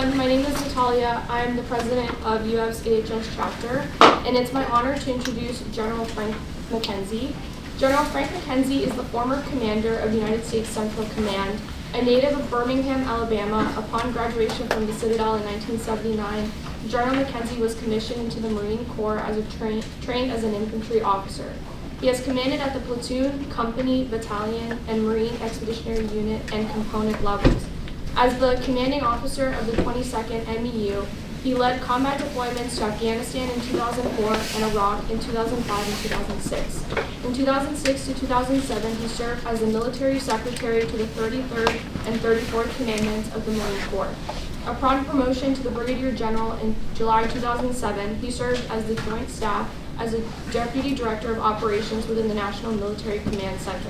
everyone. My name is Natalia. I am the president of UF's AHS chapter, and it's my honor to introduce General Frank McKenzie. General Frank McKenzie is the former commander of United States Central Command, a native of Birmingham, Alabama. Upon graduation from the Citadel in 1979, General McKenzie was commissioned into the Marine Corps as trained as an infantry officer. He has commanded at the platoon, company, battalion, and Marine Expeditionary Unit and component levels. As the commanding officer of the 22nd MEU, he led combat deployments to Afghanistan in 2004 and Iraq in 2005 and 2006. In 2006 to 2007, he served as the military secretary to the 33rd and 34th Commandments of the Marine Corps. Upon promotion to the brigadier general in July 2007, he served as the Joint Staff as a deputy director of operations within the National Military Command Center.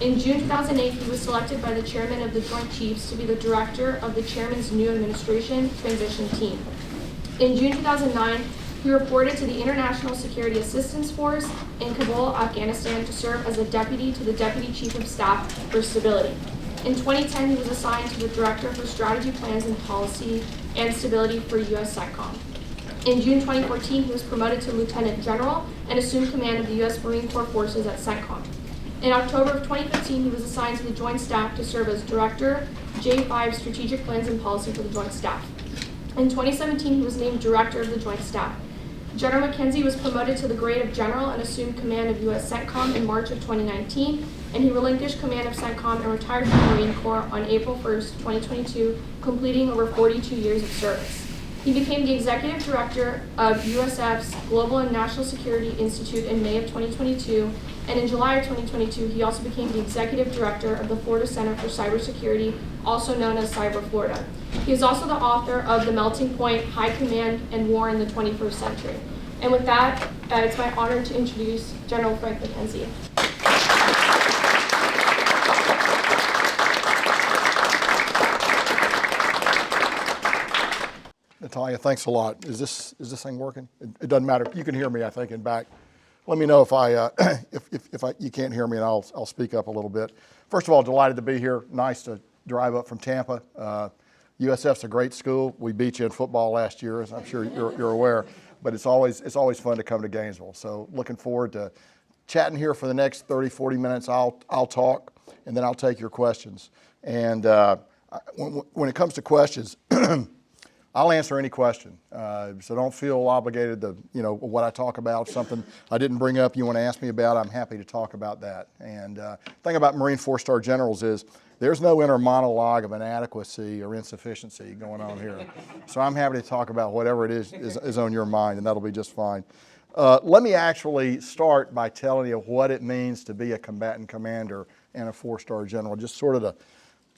In June 2008, he was selected by the chairman of the Joint Chiefs to be the director of the chairman's new administration transition team. In June 2009, he reported to the International Security Assistance Force in Kabul, Afghanistan, to serve as a deputy to the Deputy Chief of Staff for Stability. In 2010, he was assigned to the Director for Strategy, Plans, and Policy and Stability for U.S. CENTCOM. In June 2014, he was promoted to Lieutenant General and assumed command of the U.S. Marine Corps forces at CENTCOM. In October of 2015, he was assigned to the Joint Staff to serve as Director, J5 Strategic Plans and Policy for the Joint Staff. In 2017, he was named Director of the Joint Staff. General McKenzie was promoted to the grade of General and assumed command of U.S. CENTCOM in March of 2019, and he relinquished command of CENTCOM and retired from the Marine Corps on April 1st, 2022, completing over 42 years of service. He became the Executive Director of USF's Global and National Security Institute in May of 2022, and in July of 2022, he also became the Executive Director of the Florida Center for Cybersecurity, also known as Cyber Florida. He is also the author of The Melting Point, High Command and War in the 21st Century. And with that, it's my honor to introduce General Frank McKenzie. Natalia, thanks a lot. Is this thing working? It doesn't matter. You can hear me, I think, in back. Let me know if you can't hear me, and I'll speak up a little bit. First of all, delighted to be here. Nice to drive up from Tampa. USF's a great school. We beat you in football last year, as I'm sure you're aware. But it's always fun to come to Gainesville. So looking forward to chatting here for the next 30, 40 minutes. I'll talk, and then I'll take your questions. And when it comes to questions, I'll answer any question. So don't feel obligated to, what I talk about, something I didn't bring up you want to ask me about, I'm happy to talk about that. And the thing about Marine four-star generals is there's no inner monologue of inadequacy or insufficiency going on here. So I'm happy to talk about whatever it is on your mind, and that'll be just fine. Let me actually start by telling you what it means to be a combatant commander and a four-star general, just sort of to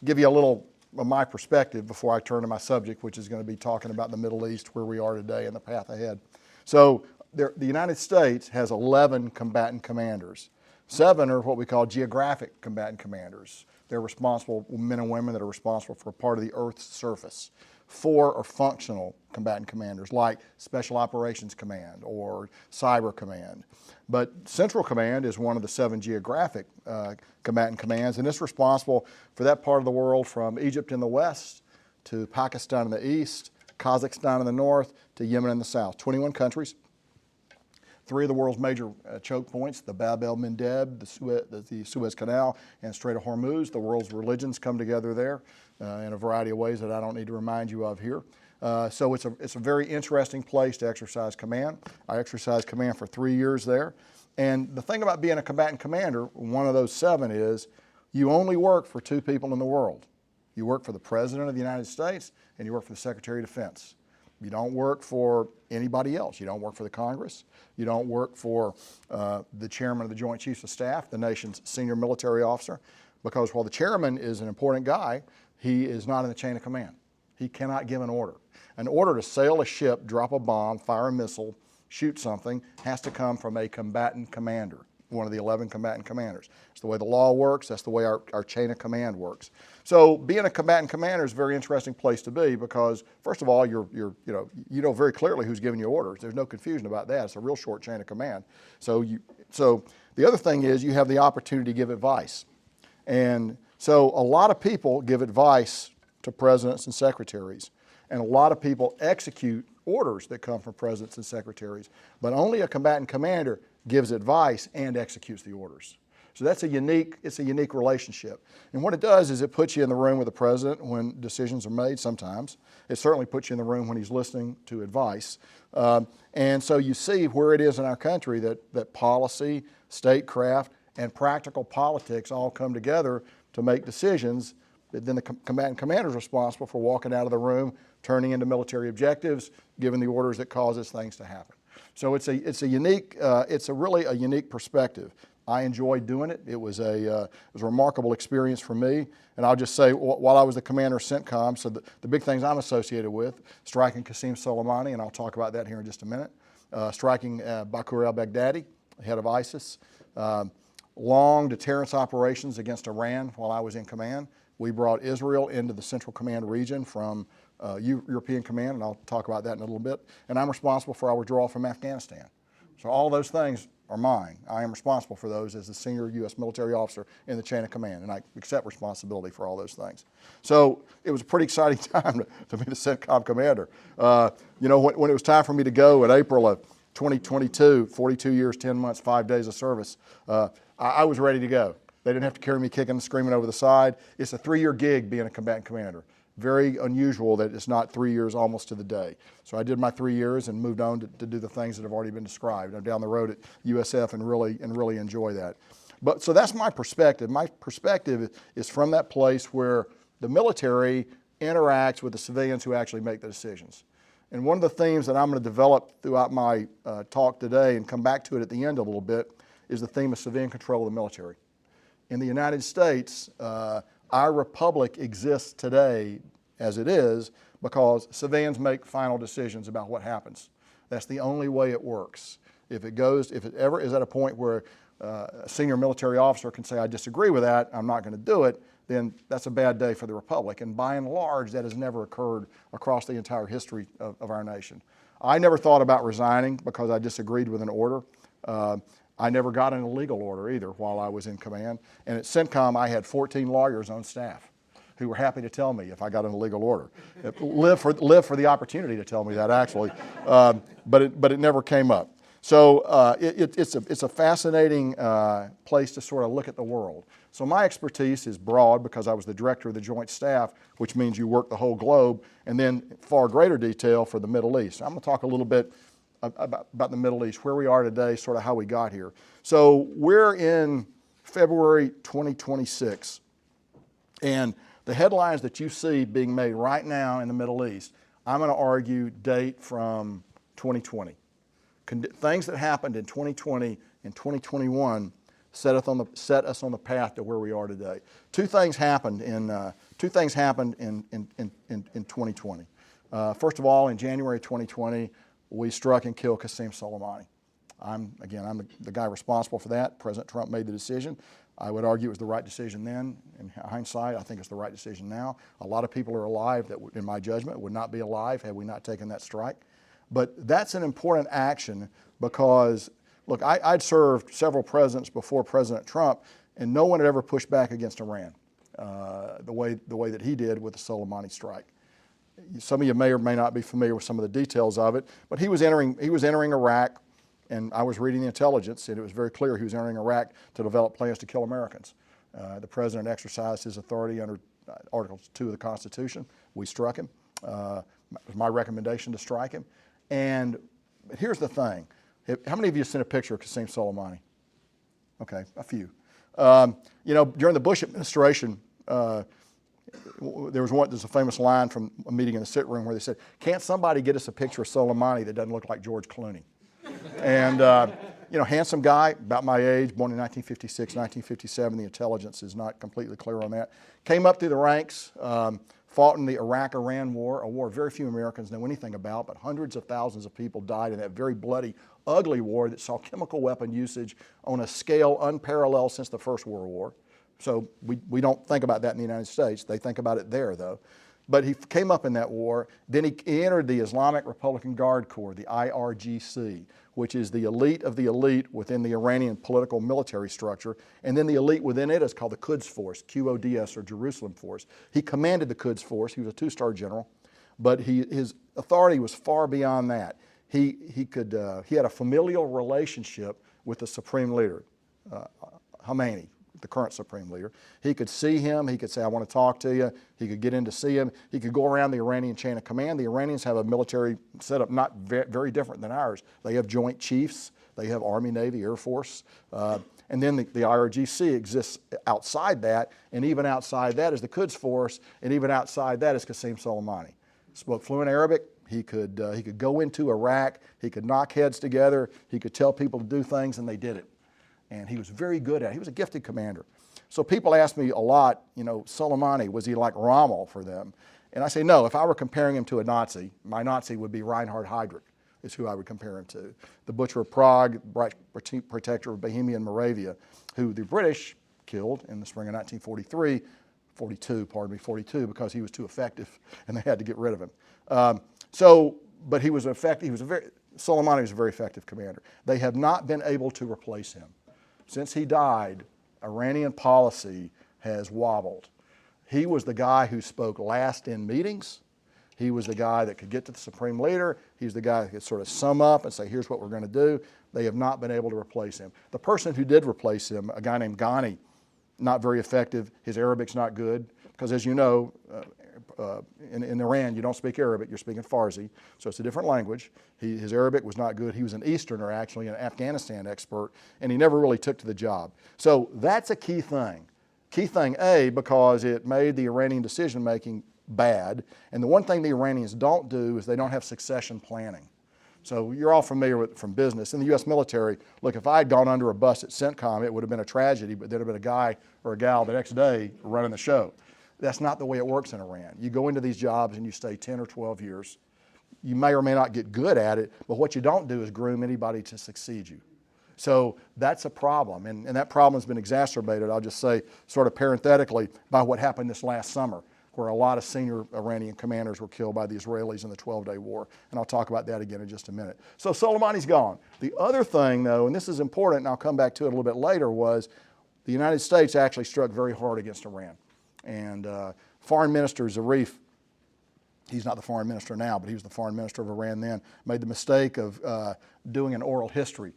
give you a little of my perspective before I turn to my subject, which is going to be talking about the Middle East, where we are today and the path ahead. So the United States has 11 combatant commanders. 7 are what we call geographic combatant commanders. They're responsible, men and women that are responsible for a part of the Earth's surface. 4 are functional combatant commanders, like Special Operations Command or Cyber Command. But Central Command is one of the 7 geographic combatant commands, and it's responsible for that part of the world from Egypt in the west to Pakistan in the east, Kazakhstan in the north, to Yemen in the south. 21 countries. 3 of the world's major choke points, the Bab el-Mandeb, the Suez Canal, and Strait of Hormuz. The world's religions come together there in a variety of ways that I don't need to remind you of here. So it's a very interesting place to exercise command. I exercised command for 3 years there. And the thing about being a combatant commander, one of those 7 is you only work for 2 people in the world. You work for the President of the United States and you work for the Secretary of Defense. You don't work for anybody else. You don't work for the Congress. You don't work for the chairman of the Joint Chiefs of Staff, the nation's senior military officer, because while the chairman is an important guy, he is not in the chain of command. He cannot give an order. An order to sail a ship, drop a bomb, fire a missile, shoot something has to come from a combatant commander, one of the 11 combatant commanders. It's the way the law works. That's the way our chain of command works. So being a combatant commander is a very interesting place to be because, first of all, you know very clearly who's giving you orders. There's no confusion about that. It's a real short chain of command. So the other thing is you have the opportunity to give advice. And so a lot of people give advice to presidents and secretaries. and a lot of people execute orders that come from presidents and secretaries, but only a combatant commander gives advice and executes the orders. So it's a unique relationship. And what it does is it puts you in the room with the president when decisions are made sometimes. It certainly puts you in the room when he's listening to advice. And so you see where it is in our country that policy, statecraft, and practical politics all come together to make decisions. Then the combatant commander is responsible for walking out of the room, turning into military objectives, giving the orders that causes things to happen. So it's really a unique perspective. I enjoyed doing it. It was a remarkable experience for me. And I'll just say, while I was the commander of CENTCOM, so the big things I'm associated with, striking Qasem Soleimani, and I'll talk about that here in just a minute, striking Bakur al-Baghdadi, head of ISIS, long deterrence operations against Iran while I was in command. We brought Israel into the Central Command region from European Command, and I'll talk about that in a little bit. And I'm responsible for our withdrawal from Afghanistan. So all those things are mine. I am responsible for those as the senior U.S. military officer in the chain of command, and I accept responsibility for all those things. So it was a pretty exciting time to be the CENTCOM commander. When it was time for me to go in April of 2022, 42 years, 10 months, 5 days of service, I was ready to go. They didn't have to carry me kicking and screaming over the side. It's a 3-year gig being a combatant commander. Very unusual that it's not 3 years almost to the day. So I did my 3 years and moved on to do the things that have already been described. I'm down the road at USF and really enjoy that. So that's my perspective. My perspective is from that place where the military interacts with the civilians who actually make the decisions. And one of the themes that I'm going to develop throughout my talk today and come back to it at the end a little bit is the theme of civilian control of the military. In the United States, our republic exists today as it is because civilians make final decisions about what happens. That's the only way it works. If it ever is at a point where a senior military officer can say, I disagree with that, I'm not going to do it, then that's a bad day for the republic. And by and large, that has never occurred across the entire history of our nation. I never thought about resigning because I disagreed with an order. I never got an illegal order either while I was in command. And at CENTCOM, I had 14 lawyers on staff who were happy to tell me if I got an illegal order. Live for the opportunity to tell me that, actually, but it never came up. So it's a fascinating place to sort of look at the world. So my expertise is broad because I was the director of the Joint Staff, which means you work the whole globe, and then far greater detail for the Middle East. I'm going to talk a little bit about the Middle East, where we are today, sort of how we got here. So we're in February 2026, and the headlines that you see being made right now in the Middle East, I'm going to argue date from 2020. Things that happened in 2020 and 2021 set us on the path to where we are today. Two things happened in 2020. First of all, in January 2020, we struck and killed Qasem Soleimani. I'm the guy responsible for that. President Trump made the decision. I would argue it was the right decision then. In hindsight, I think it's the right decision now. A lot of people are alive that, in my judgment, would not be alive had we not taken that strike. But that's an important action because, look, I'd served several presidents before President Trump, and no one had ever pushed back against Iran the way that he did with the Soleimani strike. Some of you may or may not be familiar with some of the details of it, but he was entering Iraq, and I was reading the intelligence, and it was very clear he was entering Iraq to develop plans to kill Americans. The president exercised his authority under Article 2 of the Constitution. We struck him. It was my recommendation to strike him. And here's the thing. How many of you have seen a picture of Qasem Soleimani? Okay, a few. During the Bush administration, there's a famous line from a meeting in the sit room where they said, can't somebody get us a picture of Soleimani that doesn't look like George Clooney? And, handsome guy, about my age, born in 1956, 1957. The intelligence is not completely clear on that. Came up through the ranks, fought in the Iraq-Iran war, a war very few Americans know anything about, but hundreds of thousands of people died in that very bloody, ugly war that saw chemical weapon usage on a scale unparalleled since the First World War. So we don't think about that in the United States. They think about it there, though. But he came up in that war. Then he entered the Islamic Republican Guard Corps, the IRGC, which is the elite of the elite within the Iranian political military structure. And then the elite within it is called the Quds Force, QODS, or Jerusalem Force. He commanded the Quds Force. He was a 2-star general. but his authority was far beyond that. He had a familial relationship with the supreme leader, Khomeini, the current supreme leader. He could see him. He could say, I want to talk to you. He could get in to see him. He could go around the Iranian chain of command. The Iranians have a military setup not very different than ours. They have joint chiefs. They have Army, Navy, Air Force. And then the IRGC exists outside that. And even outside that is the Quds Force. And even outside that is Qasem Soleimani. Spoke fluent Arabic. He could go into Iraq. He could knock heads together. He could tell people to do things, and they did it. And he was very good at it. He was a gifted commander. So people ask me a lot, Soleimani, was he like Rommel for them? And I say, no, if I were comparing him to a Nazi, my Nazi would be Reinhard Heydrich, is who I would compare him to. The Butcher of Prague, bright protector of Bohemia and Moravia, who the British killed in the spring of 1942, because he was too effective and they had to get rid of him. But he was effective. Soleimani was a very effective commander. They have not been able to replace him. Since he died, Iranian policy has wobbled. He was the guy who spoke last in meetings. He was the guy that could get to the supreme leader. He's the guy that could sort of sum up and say, here's what we're going to do. They have not been able to replace him. The person who did replace him, a guy named Ghani, not very effective. His Arabic's not good, because as you know, in Iran, you don't speak Arabic, you're speaking Farsi, so it's a different language. His Arabic was not good. He was an Easterner, actually, an Afghanistan expert, and he never really took to the job. So that's a key thing. Key thing, A, because it made the Iranian decision-making bad, and the one thing the Iranians don't do is they don't have succession planning. So you're all familiar with it from business. In the U.S. military, look, if I had gone under a bus at CENTCOM, it would have been a tragedy, but there'd have been a guy or a gal the next day running the show. That's not the way it works in Iran. You go into these jobs and you stay 10 or 12 years. You may or may not get good at it, but what you don't do is groom anybody to succeed you. So that's a problem, and that problem has been exacerbated, I'll just say sort of parenthetically, by what happened this last summer, where a lot of senior Iranian commanders were killed by the Israelis in the 12-day war. And I'll talk about that again in just a minute. So Soleimani's gone. The other thing, though, and this is important, and I'll come back to it a little bit later, was the United States actually struck very hard against Iran. And Foreign Minister Zarif, he's not the foreign minister now, but he was the foreign minister of Iran then, made the mistake of doing an oral history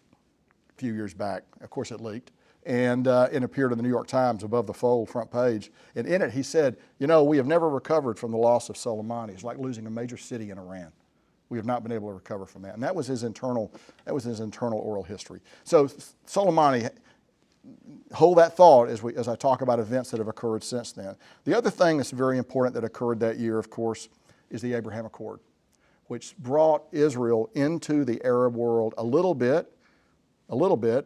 a few years back. Of course, it leaked. And it appeared in the New York Times above the fold, front page. And in it, he said, we have never recovered from the loss of Soleimani. It's like losing a major city in Iran. We have not been able to recover from that. And that was his internal oral history. So Soleimani, hold that thought as I talk about events that have occurred since then. The other thing that's very important that occurred that year, of course, is the Abraham Accord, which brought Israel into the Arab world a little bit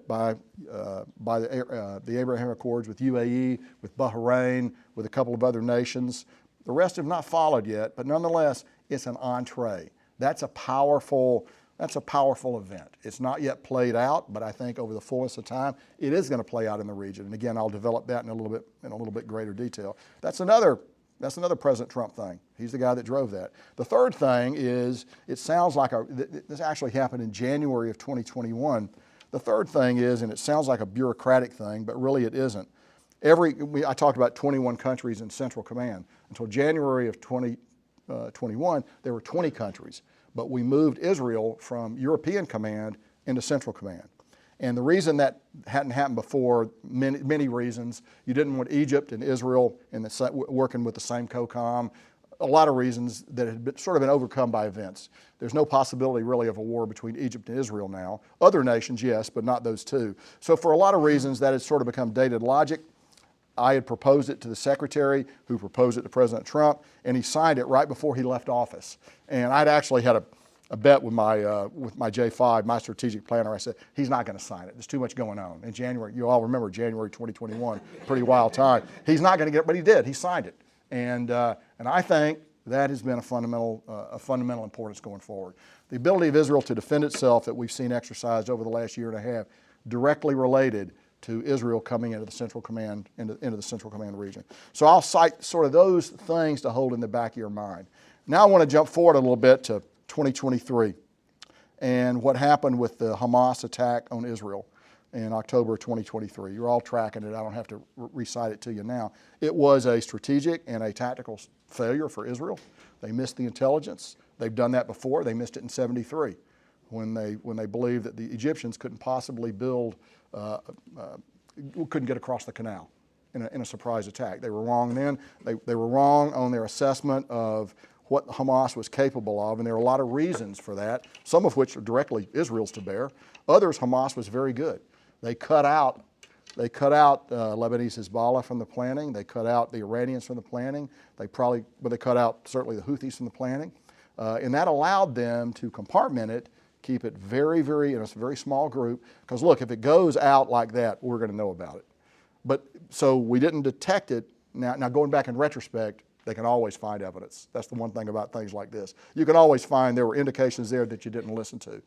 by the Abraham Accords with UAE, with Bahrain, with a couple of other nations. The rest have not followed yet, but nonetheless, it's an entree. That's a powerful event. It's not yet played out, but I think over the fullness of time, it is going to play out in the region. And again, I'll develop that in a little bit greater detail. That's another President Trump thing. He's the guy that drove that. The third thing is, it sounds like this actually happened in January of 2021. The third thing is, and it sounds like a bureaucratic thing, but really it isn't. I talked about 21 countries in Central Command. Until January of 2021, there were 20 countries. But we moved Israel from European Command into Central Command. And the reason that hadn't happened before, many reasons. You didn't want Egypt and Israel working with the same COCOM. A lot of reasons that had been overcome by events. There's no possibility really of a war between Egypt and Israel now. Other nations, yes, but not those two. So for a lot of reasons, that has sort of become dated logic. I had proposed it to the secretary, who proposed it to President Trump, and he signed it right before he left office. And I'd actually had a bet with my J5, my strategic planner. I said, he's not going to sign it. There's too much going on. In January, you all remember January 2021, pretty wild time. He's not going to get it, but he did. He signed it. And I think that has been a fundamental importance going forward. The ability of Israel to defend itself that we've seen exercised over the last year and a half, directly related to Israel coming into the Central Command, into the Central Command region. So I'll cite sort of those things to hold in the back of your mind. Now I want to jump forward a little bit to 2023 and what happened with the Hamas attack on Israel. in October 2023. You're all tracking it. I don't have to recite it to you now. It was a strategic and a tactical failure for Israel. They missed the intelligence. They've done that before. They missed it in 73 when they believed that the Egyptians couldn't possibly couldn't get across the canal in a surprise attack. They were wrong then. They were wrong on their assessment of what Hamas was capable of, and there are a lot of reasons for that, some of which are directly Israel's to bear. Others, Hamas was very good. They cut out Lebanese Hezbollah from the planning. They cut out the Iranians from the planning. They cut out certainly the Houthis from the planning. And that allowed them to compartment it, keep it very, very, in a very small group. Because look, if it goes out like that, we're going to know about it. But so we didn't detect it. Now going back in retrospect, they can always find evidence. That's the one thing about things like this. You can always find there were indications there that you didn't listen to.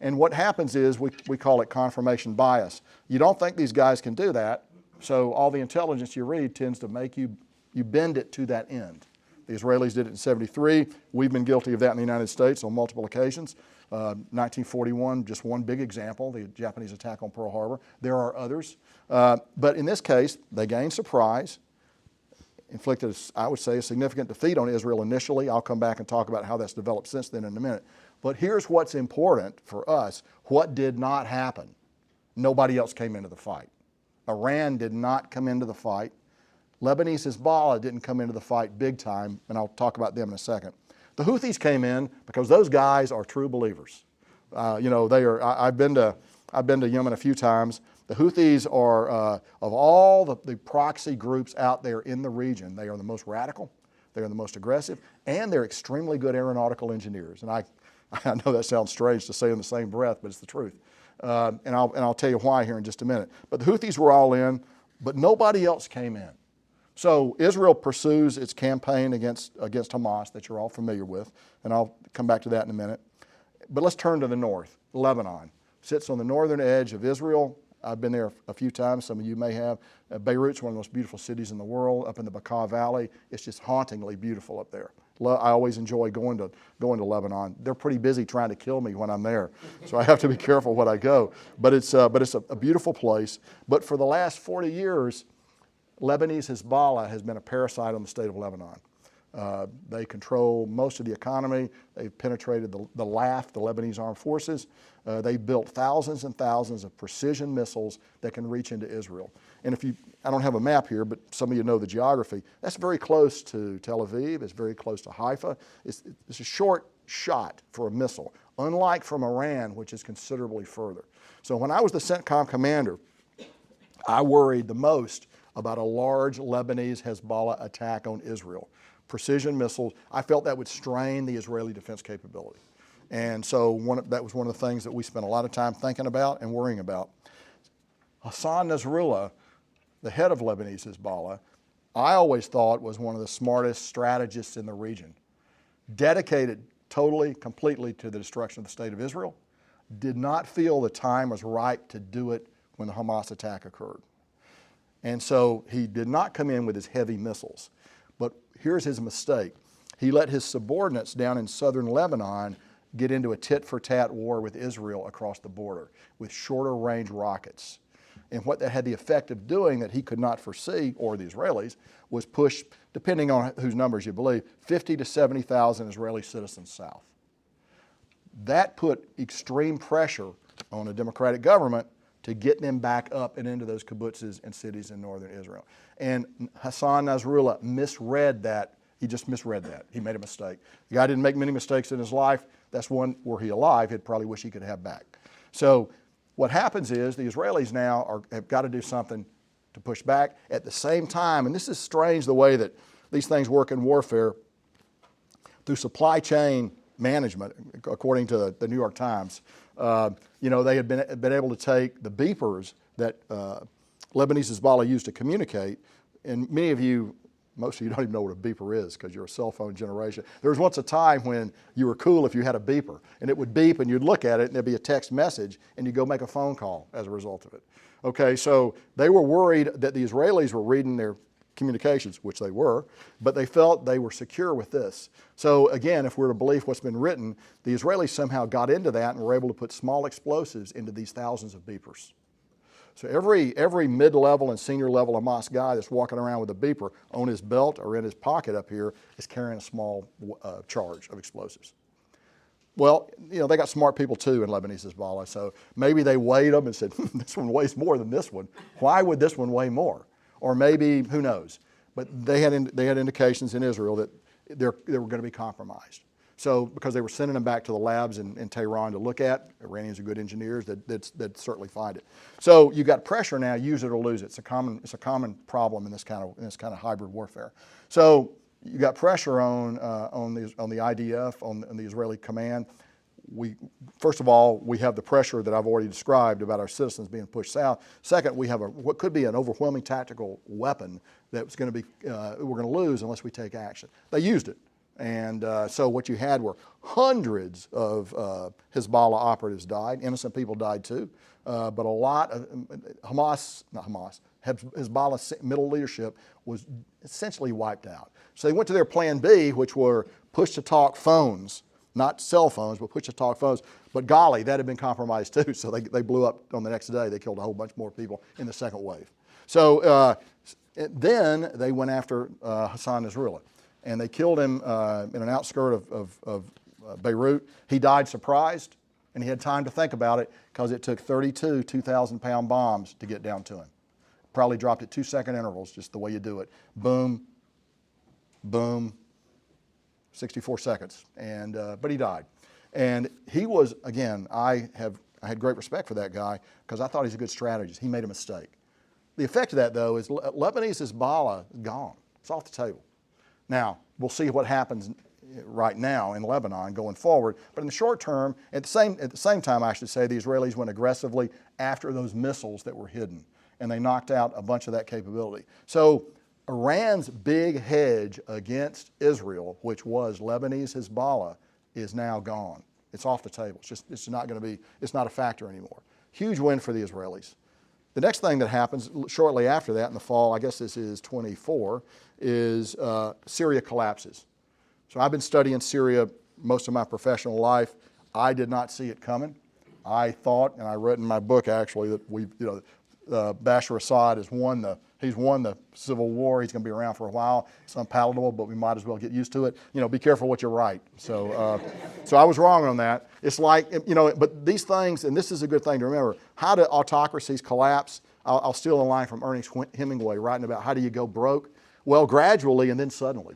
And what happens is we call it confirmation bias. You don't think these guys can do that, so all the intelligence you read tends to make you bend it to that end. The Israelis did it in 73. We've been guilty of that in the United States on multiple occasions. 1941, just one big example, the Japanese attack on Pearl Harbor. There are others. But in this case, they gained surprise, inflicted, I would say, a significant defeat on Israel initially. I'll come back and talk about how that's developed since then in a minute. But here's what's important for us. What did not happen? Nobody else came into the fight. Iran did not come into the fight. Lebanese Hezbollah didn't come into the fight big time, and I'll talk about them in a second. The Houthis came in because those guys are true believers. They are. I've been to Yemen a few times. The Houthis are, of all the proxy groups out there in the region, they are the most radical, they are the most aggressive, and they're extremely good aeronautical engineers. And I know that sounds strange to say in the same breath, but it's the truth. And I'll tell you why here in just a minute. But the Houthis were all in, but nobody else came in. So Israel pursues its campaign against Hamas that you're all familiar with, and I'll come back to that in a minute. But let's turn to the north. Lebanon sits on the northern edge of Israel. I've been there a few times. Some of you may have. Beirut's one of the most beautiful cities in the world, up in the Bekaa Valley. It's just hauntingly beautiful up there. I always enjoy going to Lebanon. They're pretty busy trying to kill me when I'm there, so I have to be careful when I go. But it's a beautiful place. But for the last 40 years, Lebanese Hezbollah has been a parasite on the state of Lebanon. They control most of the economy. They've penetrated the LAF, the Lebanese Armed Forces. They've built thousands and thousands of precision missiles that can reach into Israel. And I don't have a map here, but some of you know the geography. That's very close to Tel Aviv. It's very close to Haifa. It's a short shot for a missile, unlike from Iran, which is considerably further. So when I was the CENTCOM commander, I worried the most about a large Lebanese Hezbollah attack on Israel. Precision missiles, I felt that would strain the Israeli defense capability. And so that was one of the things that we spent a lot of time thinking about and worrying about. Hassan Nasrallah, the head of Lebanese Hezbollah, I always thought was one of the smartest strategists in the region. Dedicated totally, completely to the destruction of the state of Israel. Did not feel the time was ripe to do it when the Hamas attack occurred. And so he did not come in with his heavy missiles. But here's his mistake. He let his subordinates down in southern Lebanon get into a tit-for-tat war with Israel across the border with shorter range rockets. And what that had the effect of doing that he could not foresee, or the Israelis, was push, depending on whose numbers you believe, 50 to 70,000 Israeli citizens south. That put extreme pressure on a democratic government to get them back up and into those kibbutzes and cities in northern Israel. And Hassan Nasrallah misread that. He just misread that. He made a mistake. The guy didn't make many mistakes in his life. That's one, were he alive, he'd probably wish he could have back. So what happens is the Israelis now have got to do something to push back. At the same time, and this is strange the way that these things work in warfare, through supply chain management, according to the New York Times, they had been able to take the beepers that Lebanese Hezbollah used to communicate, and many of you, most of you don't even know what a beeper is because you're a cell phone generation. There was once a time when you were cool if you had a beeper, and it would beep and you'd look at it and there'd be a text message and you'd go make a phone call as a result of it. Okay, so they were worried that the Israelis were reading their communications, which they were, but they felt they were secure with this. So again, if we're to believe what's been written, the Israelis somehow got into that and were able to put small explosives into these thousands of beepers. So every mid-level and senior level Hamas guy that's walking around with a beeper on his belt or in his pocket up here is carrying a small charge of explosives. Well, they got smart people too in Lebanese Hezbollah, so maybe they weighed them and said, this one weighs more than this one. Why would this one weigh more? Or maybe, who knows? But they had indications in Israel that they were going to be compromised. So because they were sending them back to the labs in Tehran to look at, Iranians are good engineers, that certainly find it. So you got pressure now, use it or lose it. It's a common problem in this kind of hybrid warfare. So you got pressure on the IDF, on the Israeli command. First of all, we have the pressure that I've already described about our citizens being pushed south. Second, we have what could be an overwhelming tactical weapon that's going to be we're going to lose unless we take action. They used it. And so what you had were hundreds of Hezbollah operatives died. Innocent people died too. But a lot of Hezbollah middle leadership was essentially wiped out. So they went to their plan B, which were push-to-talk phones, not cell phones, but push-to-talk phones. But golly, that had been compromised too. So they blew up on the next day. They killed a whole bunch more people in the second wave. So then they went after Hassan Nasrallah. And they killed him in an outskirt of Beirut. He died surprised, and he had time to think about it because it took 32 2,000-pound bombs to get down to him. Probably dropped at 2-second intervals, just the way you do it. Boom, boom, 64 seconds. But he died. And he was, again, I had great respect for that guy because I thought he's a good strategist. He made a mistake. The effect of that, though, is Lebanese Hezbollah is gone. It's off the table. Now, we'll see what happens right now in Lebanon going forward. But in the short term, at the same time, I should say, the Israelis went aggressively after those missiles that were hidden. And they knocked out a bunch of that capability. So Iran's big hedge against Israel, which was Lebanese Hezbollah, is now gone. It's off the table. It's not a factor anymore. Huge win for the Israelis. The next thing that happens shortly after that in the fall, I guess this is 24, is Syria collapses. So I've been studying Syria most of my professional life. I did not see it coming. I thought, and I read in my book actually, that Bashar Assad he's won the civil war. He's going to be around for a while. It's unpalatable, but we might as well get used to it. Be careful what you write. So I was wrong on that. It's like, but these things, and this is a good thing to remember, how do autocracies collapse? I'll steal a line from Ernest Hemingway writing about how do you go broke? Well, gradually and then suddenly.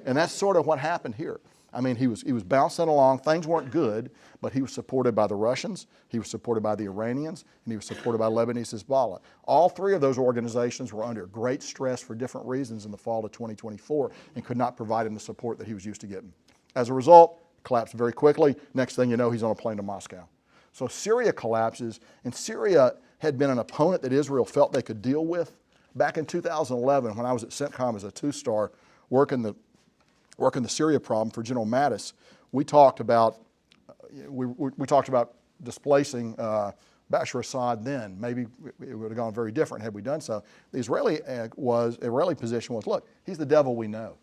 And that's sort of what happened here. I mean, he was bouncing along. Things weren't good, but he was supported by the Russians, he was supported by the Iranians, and he was supported by Lebanese Hezbollah. All three of those organizations were under great stress for different reasons in the fall of 2024 and could not provide him the support that he was used to getting. As a result, collapsed very quickly. Next thing you know, he's on a plane to Moscow. So Syria collapses, and Syria had been an opponent that Israel felt they could deal with. Back in 2011, when I was at CENTCOM as a two-star working the Syria problem for General Mattis, we talked about displacing Bashar Assad then. Maybe it would have gone very different had we done so. The Israeli position was, look, he's the devil we know.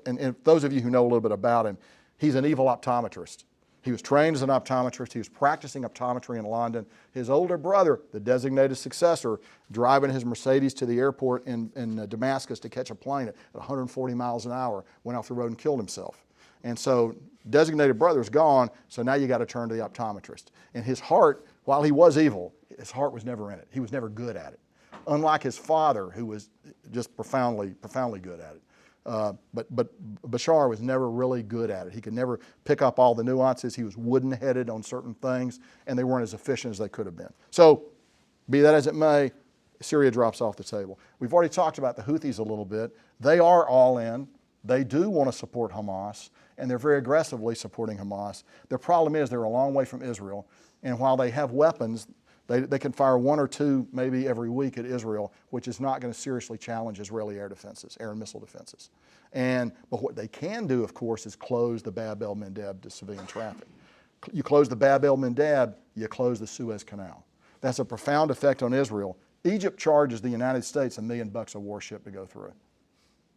And those of you who know a little bit about him, he's an evil optometrist. He was trained as an optometrist. He was practicing optometry in London. His older brother, the designated successor, driving his Mercedes to the airport in Damascus to catch a plane at 140 miles an hour, went off the road and killed himself. And so designated brother's gone, so now you got to turn to the optometrist. And his heart, while he was evil, his heart was never in it. He was never good at it. Unlike his father, who was just profoundly good at it. But Bashar was never really good at it. He could never pick up all the nuances. He was wooden-headed on certain things, and they weren't as efficient as they could have been. So, be that as it may, Syria drops off the table. We've already talked about the Houthis a little bit. They are all in. They do want to support Hamas, and they're very aggressively supporting Hamas. Their problem is they're a long way from Israel, and while they have weapons, they can fire one or two maybe every week at Israel, which is not going to seriously challenge Israeli air defenses, air and missile defenses. But what they can do, of course, is close the Bab el-Mandeb to civilian traffic. You close the Bab el-Mandeb, you close the Suez Canal. That's a profound effect on Israel. Egypt charges the United States $1 million a warship to go through.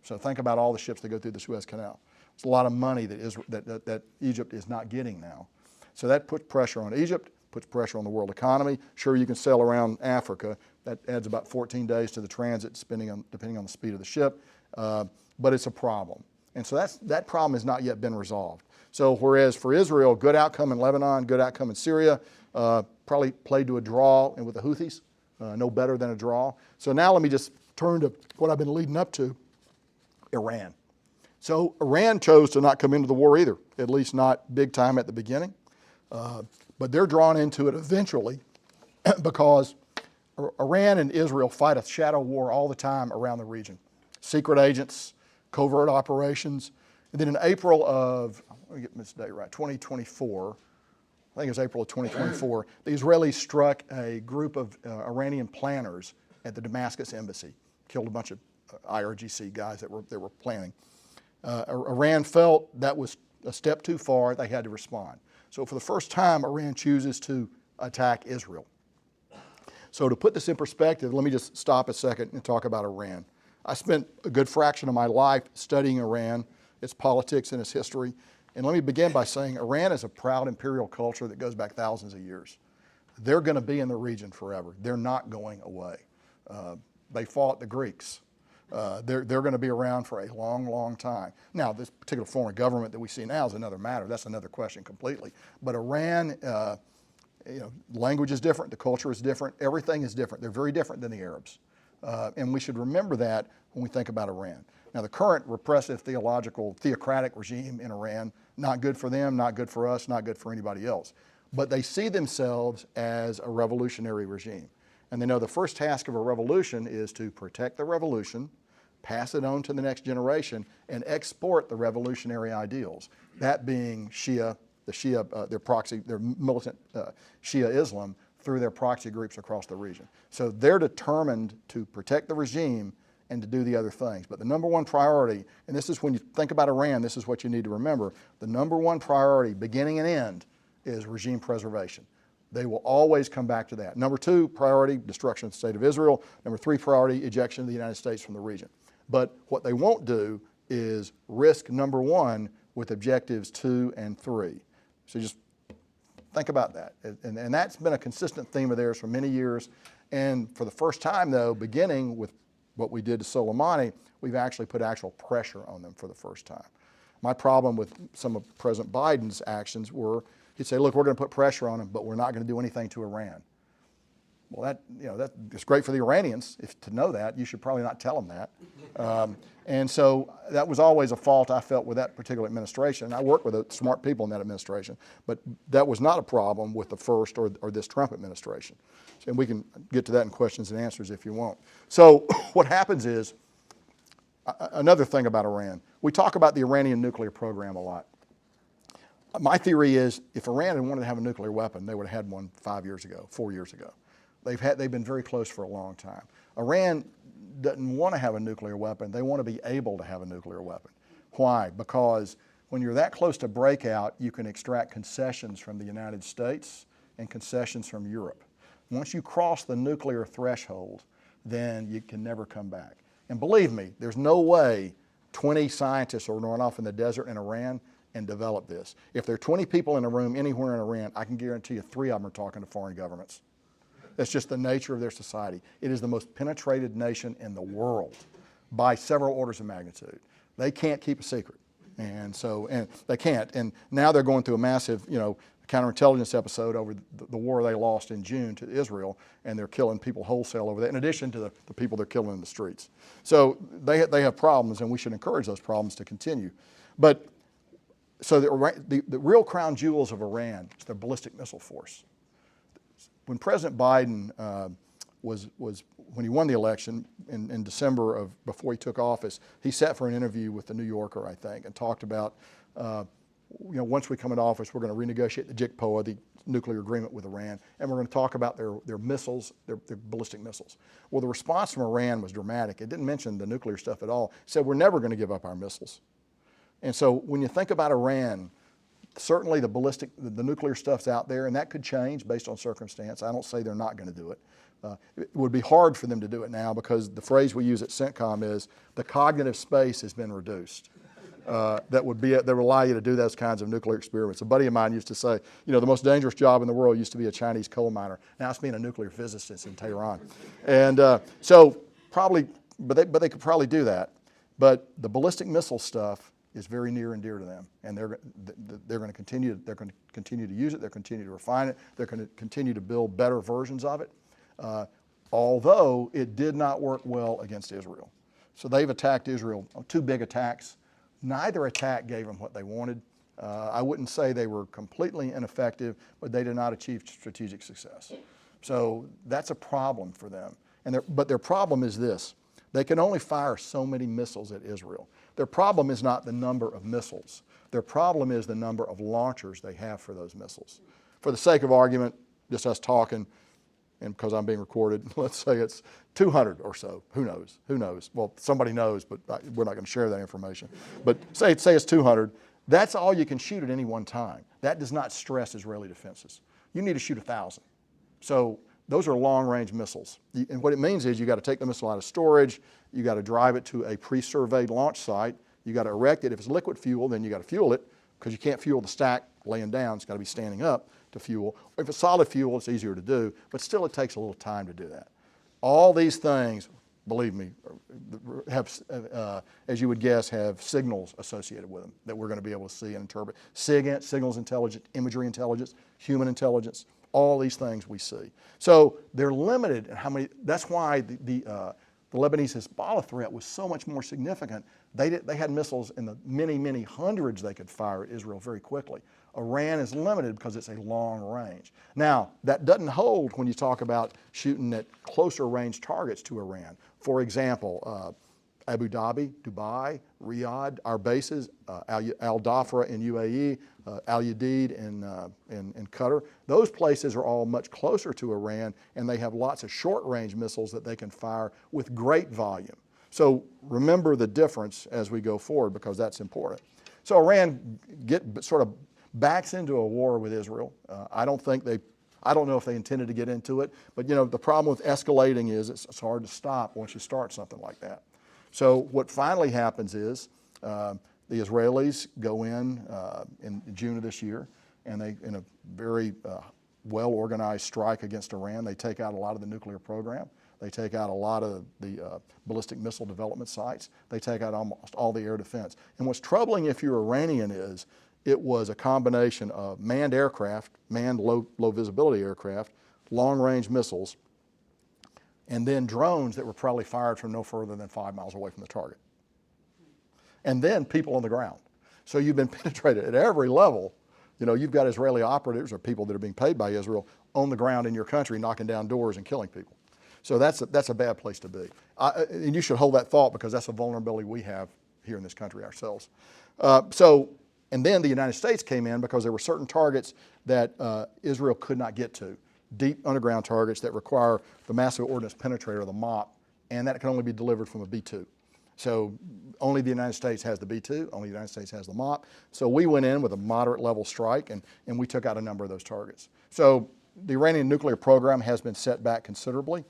So think about all the ships that go through the Suez Canal. It's a lot of money that Egypt is not getting now. So that puts pressure on Egypt, puts pressure on the world economy. Sure, you can sail around Africa. That adds about 14 days to the transit, depending on the speed of the ship, but it's a problem. And so that problem has not yet been resolved. So whereas for Israel, good outcome in Lebanon, good outcome in Syria, probably played to a draw and with the Houthis, no better than a draw. So now let me just turn to what I've been leading up to, Iran. So Iran chose to not come into the war either, at least not big time at the beginning. But they're drawn into it eventually because Iran and Israel fight a shadow war all the time around the region. Secret agents, covert operations. And then in April of, let me get this date right, 2024, I think it was April of 2024, the Israelis struck a group of Iranian planners at the Damascus embassy, killed a bunch of IRGC guys that were planning. Iran felt that was a step too far, they had to respond. So for the first time, Iran chooses to attack Israel. So to put this in perspective, let me just stop a second and talk about Iran. I spent a good fraction of my life studying Iran, its politics and its history. And let me begin by saying Iran is a proud imperial culture that goes back thousands of years. They're going to be in the region forever. They're not going away. They fought the Greeks. They're going to be around for a long, long time. Now, this particular form of government that we see now is another matter. That's another question completely. But Iran, language is different. The culture is different. Everything is different. They're very different than the Arabs. And we should remember that when we think about Iran. Now, the current repressive, theocratic regime in Iran, not good for them, not good for us, not good for anybody else. But they see themselves as a revolutionary regime. And they know the first task of a revolution is to protect the revolution, pass it on to the next generation, and export the revolutionary ideals. That being Shia, their militant Shia Islam through their proxy groups across the region. So they're determined to protect the regime and to do the other things. But the number one priority, and this is when you think about Iran, this is what you need to remember, the number one priority, beginning and end, is regime preservation. They will always come back to that. Number two priority, destruction of the state of Israel. Number three priority, ejection of the United States from the region. But what they won't do is risk number one with objectives 2 and 3. So just think about that. And that's been a consistent theme of theirs for many years. And for the first time, though, beginning with what we did to Soleimani, we've actually put actual pressure on them for the first time. My problem with some of President Biden's actions were, he'd say, look, we're going to put pressure on them, but we're not going to do anything to Iran. Well, that's great for the Iranians to know that. You should probably not tell them that. And so that was always a fault I felt with that particular administration. I worked with smart people in that administration, but that was not a problem with the first or this Trump administration. And we can get to that in questions and answers if you want. So what happens is, another thing about Iran, we talk about the Iranian nuclear program a lot. My theory is if Iran had wanted to have a nuclear weapon, they would have had one 5 years ago, 4 years ago. They've been very close for a long time. Iran doesn't want to have a nuclear weapon. They want to be able to have a nuclear weapon. Why? Because when you're that close to breakout, you can extract concessions from the United States and concessions from Europe. Once you cross the nuclear threshold, then you can never come back. And believe me, there's no way 20 scientists are run off in the desert in Iran and develop this. If there are 20 people in a room anywhere in Iran, I can guarantee you 3 of them are talking to foreign governments. That's just the nature of their society. It is the most penetrated nation in the world by several orders of magnitude. They can't keep a secret. And they can't. And now they're going through a massive, counterintelligence episode over the war they lost in June to Israel, and they're killing people wholesale over that, in addition to the people they're killing in the streets. So they have problems, and we should encourage those problems to continue. But so the real crown jewels of Iran is their ballistic missile force. When President Biden when he won the election in December before he took office, he sat for an interview with the New Yorker, I think, and talked about, once we come into office, we're going to renegotiate the JCPOA, the nuclear agreement with Iran, and we're going to talk about their missiles, their ballistic missiles. Well, the response from Iran was dramatic. It didn't mention the nuclear stuff at all. It said, we're never going to give up our missiles. And so when you think about Iran, certainly the nuclear stuff's out there, and that could change based on circumstance. I don't say they're not going to do it. It would be hard for them to do it now because the phrase we use at CENTCOM is the cognitive space has been reduced. that would allow you to do those kinds of nuclear experiments. A buddy of mine used to say, the most dangerous job in the world used to be a Chinese coal miner. Now it's being a nuclear physicist in Tehran. And so probably, but they could probably do that. But the ballistic missile stuff is very near and dear to them, and they're going to continue to use it. They're continue to refine it. They're going to continue to build better versions of it. Although it did not work well against Israel. So they've attacked Israel, 2 big attacks. Neither attack gave them what they wanted. I wouldn't say they were completely ineffective, but they did not achieve strategic success. So that's a problem for them. But their problem is this. They can only fire so many missiles at Israel. Their problem is not the number of missiles. Their problem is the number of launchers they have for those missiles. For the sake of argument, just us talking, and because I'm being recorded, let's say it's 200 or so. Who knows? Who knows? Well, somebody knows, but we're not going to share that information. But say it's 200. That's all you can shoot at any one time. That does not stress Israeli defenses. You need to shoot 1,000. So those are long-range missiles. And what it means is you got to take the missile out of storage. You got to drive it to a pre-surveyed launch site. You got to erect it. If it's liquid fuel, then you got to fuel it because you can't fuel the stack laying down. It's got to be standing up to fuel. Or if it's solid fuel, it's easier to do, but still it takes a little time to do that. All these things, believe me, have, as you would guess, have signals associated with them that we're going to be able to see and interpret. SIGINT, signals intelligence, imagery intelligence, human intelligence, all these things we see. So they're limited in how many, that's why the Lebanese Hezbollah threat was so much more significant. They had missiles in the many, many hundreds they could fire at Israel very quickly. Iran is limited because it's a long range. Now, that doesn't hold when you talk about shooting at closer range targets to Iran. For example, Abu Dhabi, Dubai, Riyadh, our bases, Al Dhafra in UAE, Al Udeid in Qatar. Those places are all much closer to Iran, and they have lots of short-range missiles that they can fire with great volume. So remember the difference as we go forward because that's important. So Iran sort of backs into a war with Israel. I don't know if they intended to get into it, but the problem with escalating is it's hard to stop once you start something like that. So what finally happens is the Israelis go in June of this year, and they, in a very well-organized strike against Iran, they take out a lot of the nuclear program. They take out a lot of the ballistic missile development sites. They take out almost all the air defense. And what's troubling if you're Iranian is it was a combination of manned aircraft, manned low visibility aircraft, long-range missiles, and then drones that were probably fired from no further than 5 miles away from the target. And then people on the ground. So you've been penetrated at every level. You've got Israeli operatives or people that are being paid by Israel on the ground in your country knocking down doors and killing people. So that's a bad place to be. And you should hold that thought because that's a vulnerability we have here in this country ourselves. And then the United States came in because there were certain targets that Israel could not get to. Deep underground targets that require the massive ordnance penetrator, the MOP, and that can only be delivered from a B-2. So only the United States has the B-2, only the United States has the MOP. So we went in with a moderate level strike and we took out a number of those targets. So the Iranian nuclear program has been set back considerably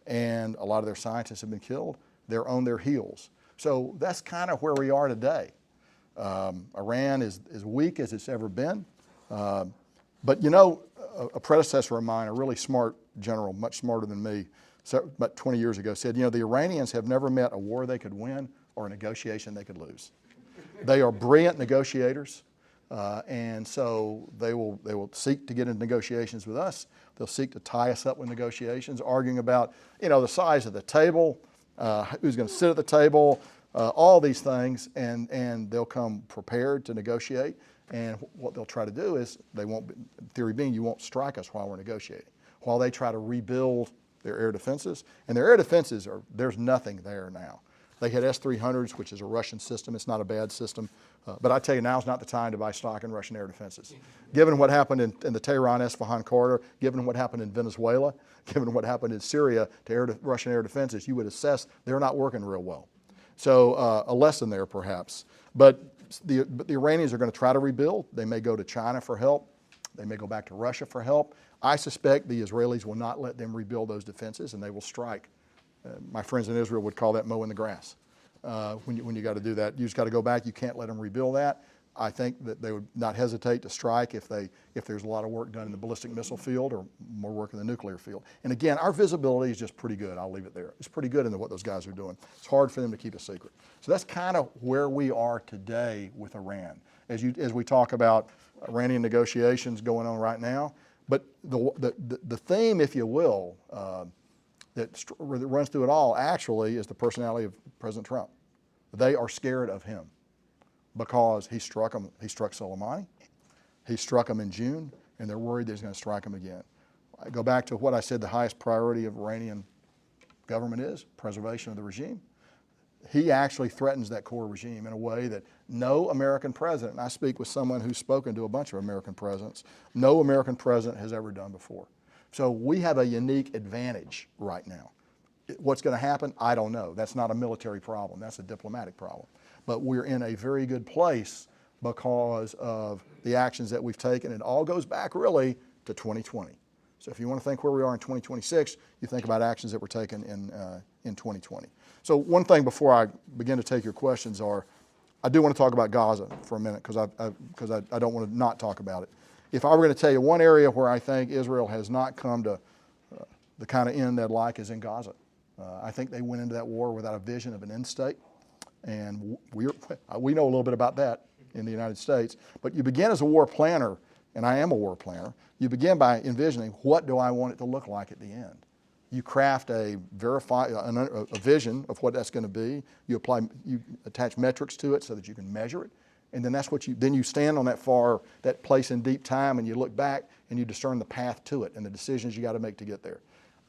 and a lot of their scientists have been killed. They're on their heels. So that's kind of where we are today. Iran is as weak as it's ever been. But a predecessor of mine, a really smart general, much smarter than me, about 20 years ago said, the Iranians have never met a war they could win or a negotiation they could lose. They are brilliant negotiators, and so they will seek to get into negotiations with us. They'll seek to tie us up with negotiations, arguing about, the size of the table, who's going to sit at the table, all these things, and they'll come prepared to negotiate. And what they'll try to do is theory being, you won't strike us while we're negotiating, while they try to rebuild their air defenses. And their air defenses there's nothing there now. They had S-300s, which is a Russian system. It's not a bad system. But I tell you, now's not the time to buy stock in Russian air defenses. Given what happened in the Tehran-Esfahan corridor, given what happened in Venezuela, given what happened in Syria to Russian air defenses, you would assess they're not working real well. So a lesson there perhaps. But the Iranians are going to try to rebuild. They may go to China for help. They may go back to Russia for help. I suspect the Israelis will not let them rebuild those defenses and they will strike. My friends in Israel would call that mowing the grass. when you got to do that. You just got to go back. You can't let them rebuild that. I think that they would not hesitate to strike if there's a lot of work done in the ballistic missile field or more work in the nuclear field. And again, our visibility is just pretty good. I'll leave it there. It's pretty good in what those guys are doing. It's hard for them to keep a secret. So that's kind of where we are today with Iran. As we talk about Iranian negotiations going on right now, but the theme, if you will, that runs through it all actually is the personality of President Trump. They are scared of him because he struck Soleimani, he struck him in June, and they're worried that he's going to strike him again. I go back to what I said the highest priority of Iranian government is, preservation of the regime. He actually threatens that core regime in a way that no American president, and I speak with someone who's spoken to a bunch of American presidents, no American president has ever done before. So we have a unique advantage right now. What's going to happen? I don't know. That's not a military problem. That's a diplomatic problem. But we're in a very good place because of the actions that we've taken. It all goes back really to 2020. So if you want to think where we are in 2026, you think about actions that were taken in 2020. So one thing before I begin to take your questions I do want to talk about Gaza for a minute because I don't want to not talk about it. If I were going to tell you one area where I think Israel has not come to the kind of end they'd like is in Gaza. I think they went into that war without a vision of an end state. And we know a little bit about that in the United States. But you begin as a war planner, and I am a war planner, you begin by envisioning what do I want it to look like at the end. You craft a vision of what that's going to be. You attach metrics to it so that you can measure it. And then then you stand on that place in deep time and you look back and you discern the path to it and the decisions you got to make to get there.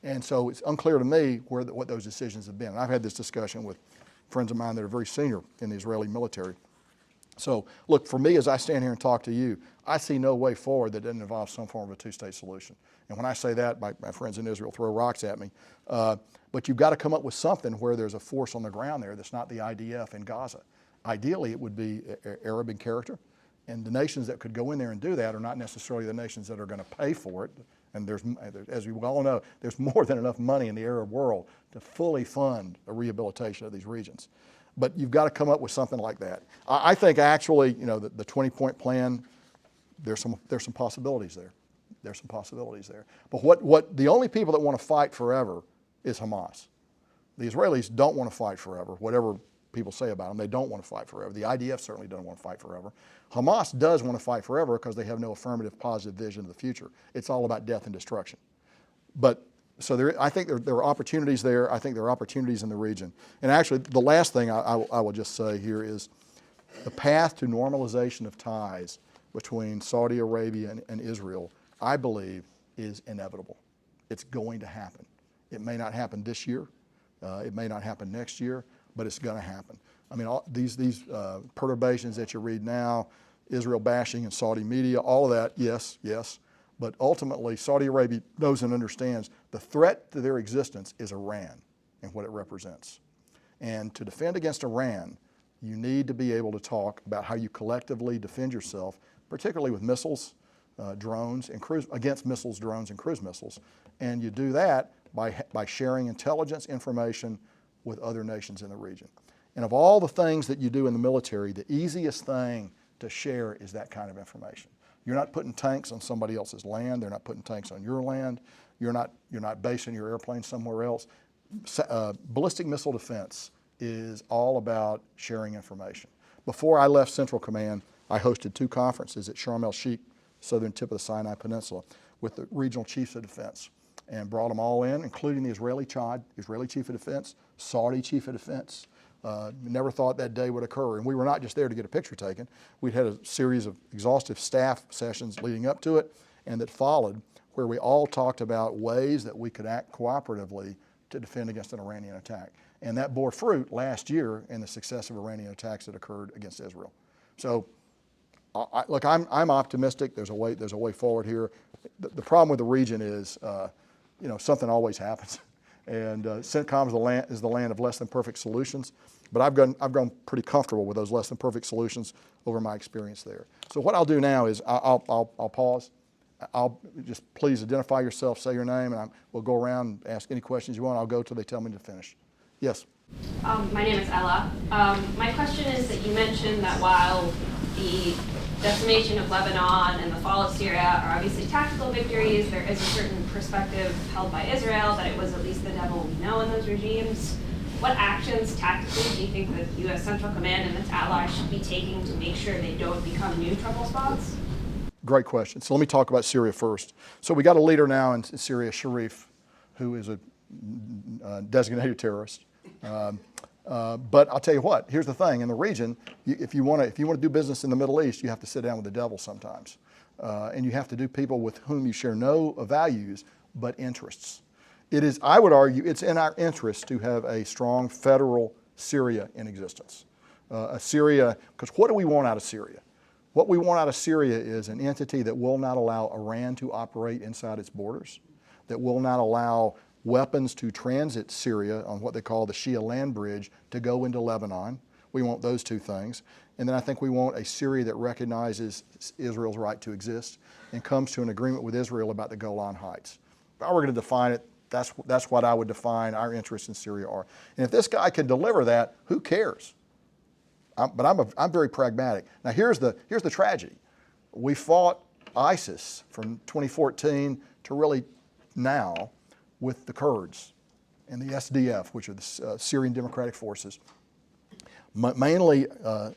And so it's unclear to me what those decisions have been. And I've had this discussion with friends of mine that are very senior in the Israeli military. So look, for me, as I stand here and talk to you, I see no way forward that doesn't involve some form of a two-state solution. And when I say that, my friends in Israel throw rocks at me. But you've got to come up with something where there's a force on the ground there that's not the IDF in Gaza. Ideally, it would be Arab in character. And the nations that could go in there and do that are not necessarily the nations that are going to pay for it. And as we all know, there's more than enough money in the Arab world to fully fund a rehabilitation of these regions. But you've got to come up with something like that. I think actually, the 20-point plan, there's some possibilities there. There's some possibilities there. But the only people that want to fight forever is Hamas. The Israelis don't want to fight forever, whatever people say about them. They don't want to fight forever. The IDF certainly doesn't want to fight forever. Hamas does want to fight forever because they have no affirmative positive vision of the future. It's all about death and destruction. So I think there are opportunities there. I think there are opportunities in the region. And actually, the last thing I will just say here is the path to normalization of ties between Saudi Arabia and Israel, I believe, is inevitable. It's going to happen. It may not happen this year. It may not happen next year, but it's going to happen. I mean, these perturbations that you read now, Israel bashing in Saudi media, all of that, yes. But ultimately, Saudi Arabia knows and understands the threat to their existence is Iran and what it represents. And to defend against Iran, you need to be able to talk about how you collectively defend yourself, particularly with missiles, drones, and against missiles, drones, and cruise missiles. And you do that by sharing intelligence information with other nations in the region. And of all the things that you do in the military, the easiest thing to share is that kind of information. You're not putting tanks on somebody else's land. They're not putting tanks on your land. You're not basing your airplane somewhere else. Ballistic missile defense is all about sharing information. Before I left Central Command, I hosted 2 conferences at Sharm el-Sheikh, southern tip of the Sinai Peninsula, with the regional chiefs of defense, and brought them all in, including the Israeli Chief of Defense, Saudi Chief of Defense. Never thought that day would occur. And we were not just there to get a picture taken. We'd had a series of exhaustive staff sessions leading up to it and that followed where we all talked about ways that we could act cooperatively to defend against an Iranian attack. And that bore fruit last year in the success of Iranian attacks that occurred against Israel. So, look, I'm optimistic. There's a way forward here. The problem with the region is, something always happens. And CENTCOM is the land of less than perfect solutions. But I've grown pretty comfortable with those less than perfect solutions over my experience there. So what I'll do now is I'll pause. I'll just please identify yourself, say your name, and we'll go around and ask any questions you want. I'll go till they tell me to finish. Yes. My name is Ella. My question is that you mentioned that while the decimation of Lebanon and the fall of Syria are obviously tactical victories, there is a certain perspective held by Israel that it was at least the devil we know in those regimes. What actions tactically do you think the U.S. Central Command and its allies should be taking to make sure they don't become new trouble spots? Great question. So let me talk about Syria first. So we got a leader now in Syria, Sharif, who is a designated terrorist. But I'll tell you what, here's the thing, in the region, if you want to do business in the Middle East, you have to sit down with the devil sometimes. And you have to do people with whom you share no values, but interests. I would argue, it's in our interest to have a strong federal Syria in existence. Because what do we want out of Syria? What we want out of Syria is an entity that will not allow Iran to operate inside its borders, that will not allow weapons to transit Syria on what they call the Shia land bridge to go into Lebanon. We want those two things. And then I think we want a Syria that recognizes Israel's right to exist and comes to an agreement with Israel about the Golan Heights. If I were going to define it, that's what I would define our interests in Syria are. And if this guy can deliver that, who cares? But I'm very pragmatic. Now here's the tragedy. We fought ISIS from 2014 to really now with the Kurds and the SDF, which are the Syrian Democratic Forces, mainly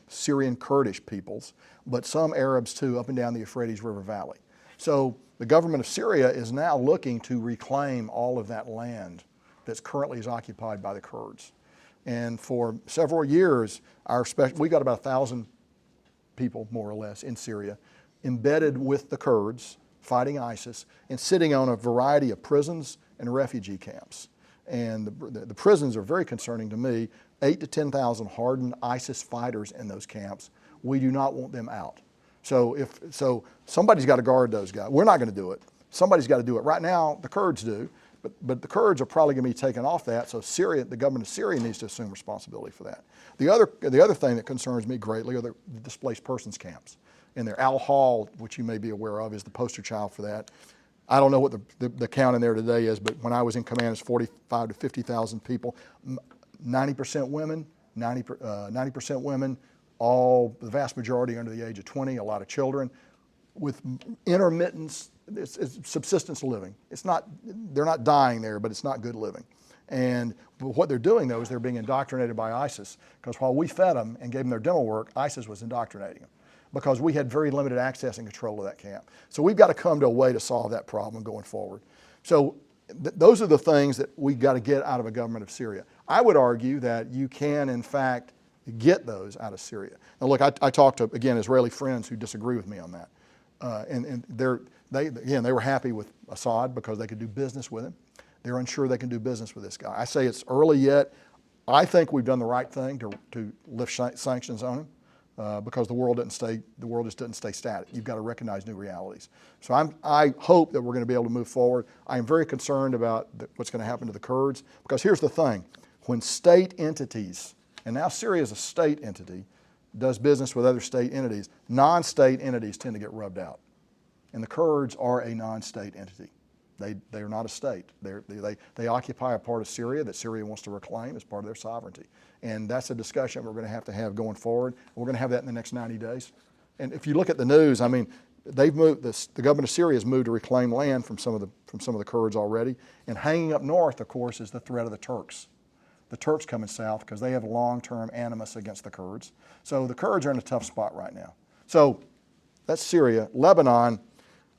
Syrian Kurdish peoples, but some Arabs too up and down the Euphrates River Valley. So the government of Syria is now looking to reclaim all of that land that's currently occupied by the Kurds. And for several years, we got about 1,000 people, more or less, in Syria, embedded with the Kurds, fighting ISIS, and sitting on a variety of prisons and refugee camps. And the prisons are very concerning to me. 8,000 to 10,000 hardened ISIS fighters in those camps. We do not want them out. So somebody's got to guard those guys. We're not going to do it. Somebody's got to do it. Right now, the Kurds do. But the Kurds are probably going to be taken off that, so the government of Syria needs to assume responsibility for that. The other thing that concerns me greatly are the displaced persons camps. And there, Al-Hol, which you may be aware of, is the poster child for that. I don't know what the count in there today is, but when I was in command, it's 45 to 50,000 people, 90% women, 90% women, the vast majority under the age of 20, a lot of children, with intermittence. It's subsistence living. They're not dying there, but it's not good living. And what they're doing, though, is they're being indoctrinated by ISIS, because while we fed them and gave them their dental work, ISIS was indoctrinating them, because we had very limited access and control of that camp. So we've got to come to a way to solve that problem going forward. So those are the things that we've got to get out of a government of Syria. I would argue that you can, in fact, get those out of Syria. Now look, I talked to, again, Israeli friends who disagree with me on that. And they were happy with Assad because they could do business with him. They're unsure they can do business with this guy. I say it's early yet. I think we've done the right thing to lift sanctions on him because the world just doesn't stay static. You've got to recognize new realities. So I hope that we're going to be able to move forward. I am very concerned about what's going to happen to the Kurds, because here's the thing: when state entities, and now Syria is a state entity, does business with other state entities, non-state entities tend to get rubbed out. And the Kurds are a non-state entity. They are not a state. They occupy a part of Syria that Syria wants to reclaim as part of their sovereignty. And that's a discussion we're going to have going forward. We're going to have that in the next 90 days. And if you look at the news, I mean, they've moved, the government of Syria has moved to reclaim land from some of the Kurds already. And hanging up north, of course, is the threat of the Turks. The Turks coming south because they have long-term animus against the Kurds. So the Kurds are in a tough spot right now. So that's Syria. Lebanon.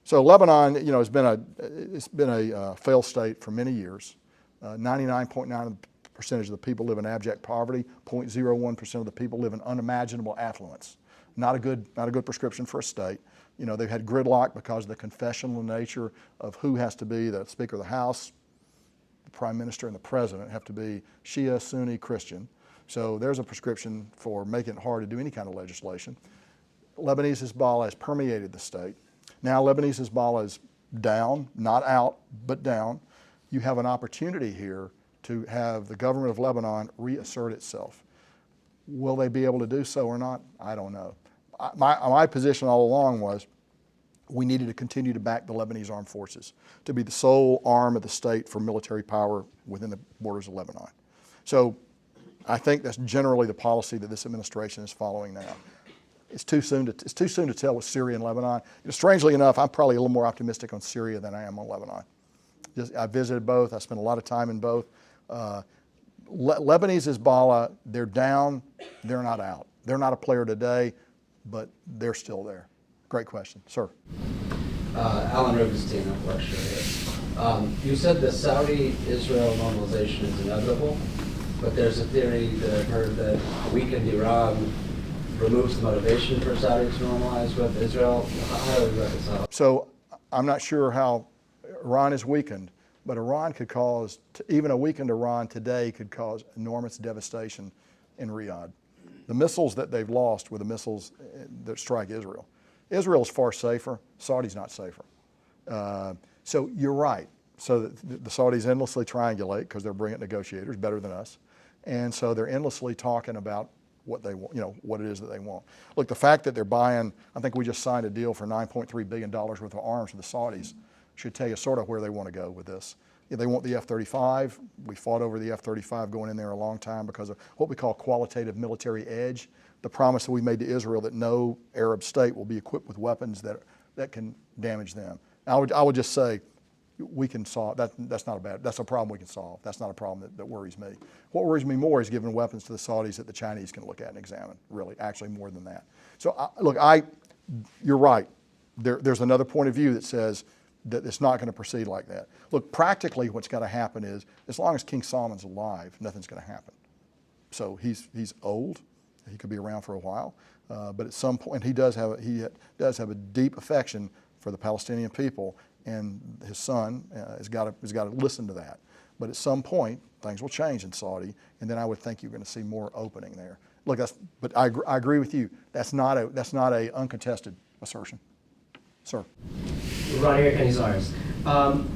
So Lebanon, has been a failed state for many years. 99.9% of the people live in abject poverty. 0.01% of the people live in unimaginable affluence. Not a good prescription for a state. They've had gridlock because of the confessional nature of who has to be the Speaker of the House. The Prime Minister and the President have to be Shia, Sunni, Christian. So there's a prescription for making it hard to do any kind of legislation. Lebanese Hezbollah has permeated the state. Now Lebanese Hezbollah is down, not out, but down. You have an opportunity here to have the government of Lebanon reassert itself. Will they be able to do so or not? I don't know. My position all along was we needed to continue to back the Lebanese armed forces to be the sole arm of the state for military power within the borders of Lebanon. So I think that's generally the policy that this administration is following now. It's too soon to tell with Syria and Lebanon. Strangely enough, I'm probably a little more optimistic on Syria than I am on Lebanon. I visited both. I spent a lot of time in both. Lebanese Hezbollah, they're down. They're not out. They're not a player today, but they're still there. Great question, sir. Alan Rubenstein, I'm lecturer here. You said the Saudi-Israel normalization is inevitable, but there's a theory that I've heard that a weakened Iran removes the motivation for Saudi to normalize with Israel. How do we reconcile? So I'm not sure how Iran is weakened, but Iran could cause, even a weakened Iran today could cause enormous devastation in Riyadh. The missiles that they've lost were the missiles that strike Israel. Israel's far safer. Saudi's not safer. So you're right. So the Saudis endlessly triangulate because they're brilliant negotiators, better than us. And so they're endlessly talking about what they want, what it is that they want. Look, the fact that they're buying, I think we just signed a deal for $9.3 billion worth of arms with the Saudis should tell you sort of where they want to go with this. They want the F-35. We fought over the F-35 going in there a long time because of what we call qualitative military edge, the promise that we made to Israel that no Arab state will be equipped with weapons that can damage them. I would just say, we can solve that. That's a problem we can solve. That's not a problem that worries me. What worries me more is giving weapons to the Saudis that the Chinese can look at and examine, really, actually more than that. So look, you're right. There's another point of view that says that it's not going to proceed like that. Look, practically what's got to happen is, as long as King Solomon's alive, nothing's going to happen. So he's old. He could be around for a while. But at some point, he does have a deep affection for the Palestinian people, and his son has got to listen to that. But at some point, things will change in Saudi, and then I would think you're going to see more opening there. Look, but I agree with you. That's not a uncontested assertion. Sir. Ron here, Kenneth.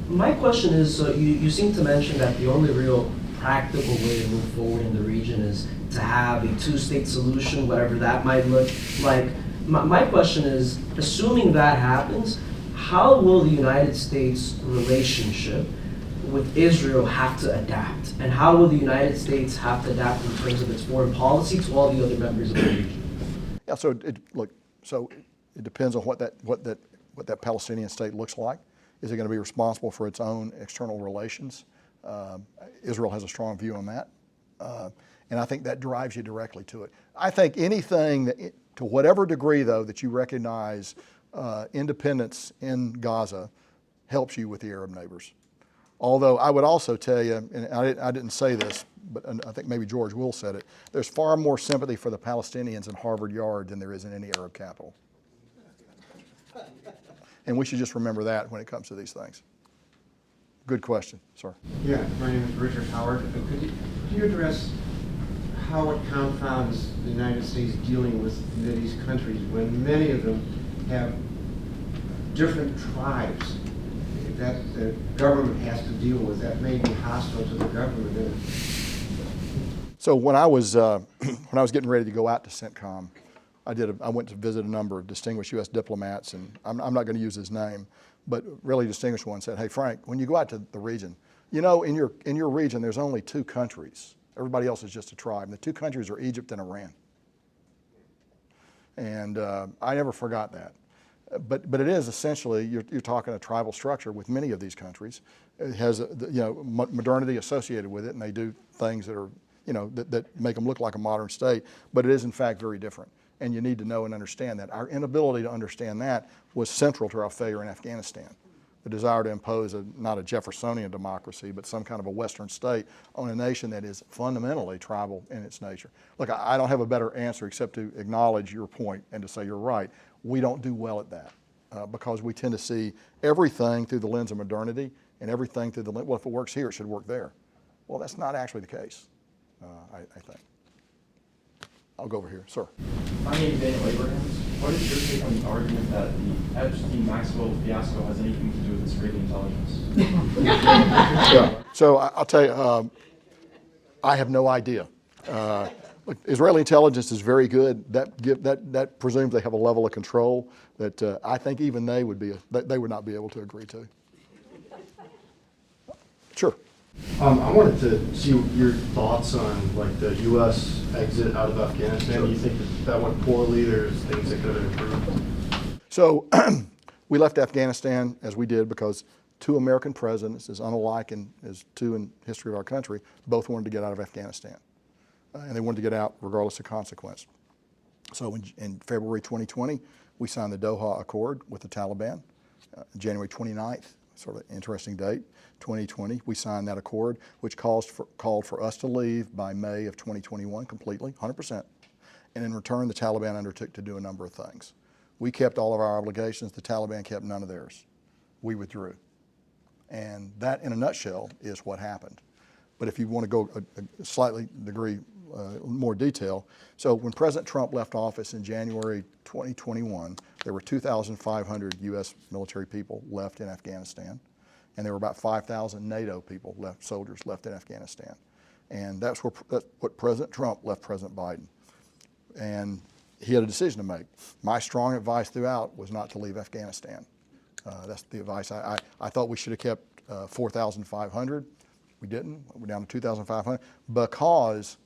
My question is, you seem to mention that the only real practical way to move forward in the region is to have a two-state solution, whatever that might look like. My question is, assuming that happens, how will the United States relationship with Israel have to adapt? And how will the United States have to adapt in terms of its foreign policy to all the other members of the region? Yeah, so it depends on what that Palestinian state looks like. Is it going to be responsible for its own external relations? Israel has a strong view on that. And I think that drives you directly to it. I think anything to whatever degree, though, that you recognize independence in Gaza helps you with the Arab neighbors. Although I would also tell you, and I didn't say this, but I think maybe George Will said it, there's far more sympathy for the Palestinians in Harvard Yard than there is in any Arab capital. And we should just remember that when it comes to these things. Good question, sir. Yeah, my name is Richard Howard. Could you address how it confounds the United States dealing with these countries when many of them have different tribes that the government has to deal with that may be hostile to the government? So when I was getting ready to go out to CENTCOM, I went to visit a number of distinguished U.S. diplomats, and I'm not going to use his name, but really distinguished one said, "Hey Frank, when you go out to the region, in your region there's only two countries. Everybody else is just a tribe. And the two countries are Egypt and Iran." And I never forgot that. But it is essentially, you're talking a tribal structure with many of these countries. It has modernity associated with it, and they do things that are that make them look like a modern state. But it is in fact very different. And you need to know and understand that. Our inability to understand that was central to our failure in Afghanistan. The desire to impose not a Jeffersonian democracy, but some kind of a Western state on a nation that is fundamentally tribal in its nature. Look, I don't have a better answer except to acknowledge your point and to say you're right. We don't do well at that because we tend to see everything through the lens of modernity and everything through the lens, well, if it works here, it should work there. Well, that's not actually the case, I think. I'll go over here, sir. My name is Daniel Abrahams. What is your take on the argument that the Epstein-Maxwell fiasco has anything to do with Israeli intelligence? Yeah. So I'll tell you, I have no idea. Look, Israeli intelligence is very good. That presumes they have a level of control that I think even they would not be able to agree to. Sure. I wanted to see your thoughts on like the U.S. exit out of Afghanistan. Do you think that went poorly? There's things that could have improved? So we left Afghanistan as we did because two American presidents, as unlike as two in history of our country, both wanted to get out of Afghanistan. And they wanted to get out regardless of consequence. So in February 2020, we signed the Doha Accord with the Taliban. January 29th, sort of an interesting date, 2020, we signed that accord, which called for us to leave by May of 2021 completely, 100%. And in return, the Taliban undertook to do a number of things. We kept all of our obligations. The Taliban kept none of theirs. We withdrew. And that, in a nutshell, is what happened. But if you want to go a slightly degree more detail, so when President Trump left office in January 2021, there were 2,500 U.S. military people left in Afghanistan, and there were about 5,000 NATO people soldiers left in Afghanistan. And that's what President Trump left President Biden. And he had a decision to make. My strong advice throughout was not to leave Afghanistan. That's the advice. I thought we should have kept 4,500. We didn't. We're down to 2,500 because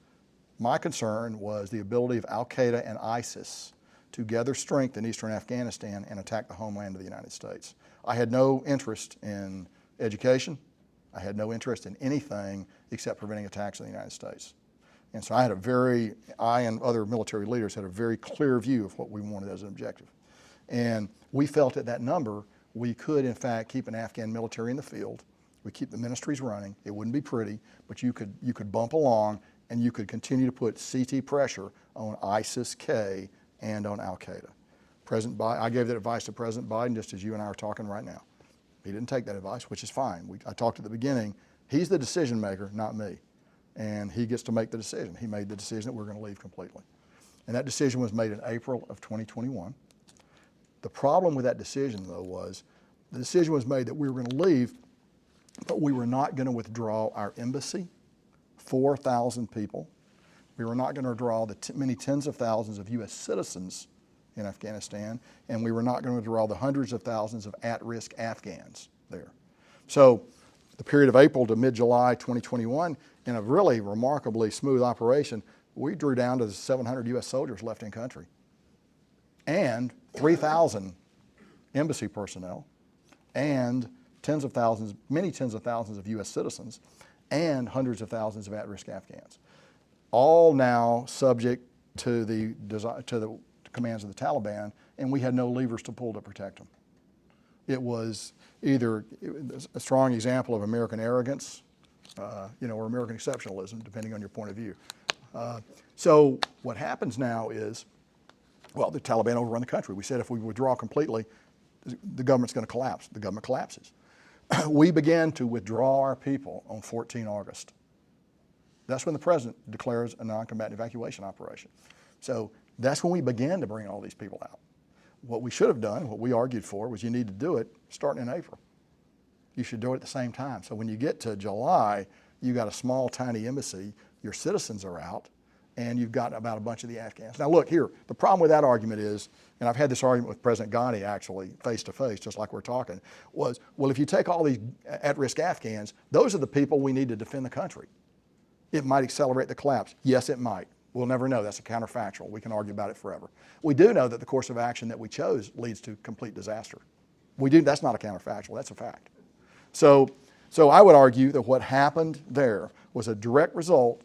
my concern was the ability of Al-Qaeda and ISIS to gather strength in eastern Afghanistan and attack the homeland of the United States. I had no interest in education. I had no interest in anything except preventing attacks in the United States. And so I and other military leaders had a very clear view of what we wanted as an objective. And we felt at that number, we could in fact keep an Afghan military in the field. We keep the ministries running. It wouldn't be pretty, but you could bump along and you could continue to put CT pressure on ISIS-K and on Al-Qaeda. I gave that advice to President Biden just as you and I are talking right now. He didn't take that advice, which is fine. I talked at the beginning. He's the decision maker, not me. And he gets to make the decision. He made the decision that we're going to leave completely. And that decision was made in April of 2021. The problem with that decision, though, was the decision was made that we were going to leave, but we were not going to withdraw our embassy, 4,000 people. We were not going to withdraw the many tens of thousands of U.S. citizens in Afghanistan, and we were not going to withdraw the hundreds of thousands of at-risk Afghans there. So the period of April to mid-July 2021, in a really remarkably smooth operation, we drew down to 700 U.S. soldiers left in country and 3,000 embassy personnel and many tens of thousands of U.S. citizens and hundreds of thousands of at-risk Afghans, all now subject to the commands of the Taliban, and we had no levers to pull to protect them. It was either a strong example of American arrogance, or American exceptionalism, depending on your point of view. So what happens now is, well, the Taliban overrun the country. We said if we withdraw completely, the government's going to collapse. The government collapses. We began to withdraw our people on 14 August. That's when the president declares a non-combatant evacuation operation. So that's when we began to bring all these people out. What we should have done, what we argued for, was you need to do it starting in April. You should do it at the same time. So when you get to July, you got a small, tiny embassy, your citizens are out, and you've got about a bunch of the Afghans. Now look here, the problem with that argument is, and I've had this argument with President Ghani actually, face to face, just like we're talking, was, well, if you take all these at-risk Afghans, those are the people we need to defend the country. It might accelerate the collapse. Yes, it might. We'll never know. That's a counterfactual. We can argue about it forever. We do know that the course of action that we chose leads to complete disaster. That's not a counterfactual, that's a fact. So I would argue that what happened there was a direct result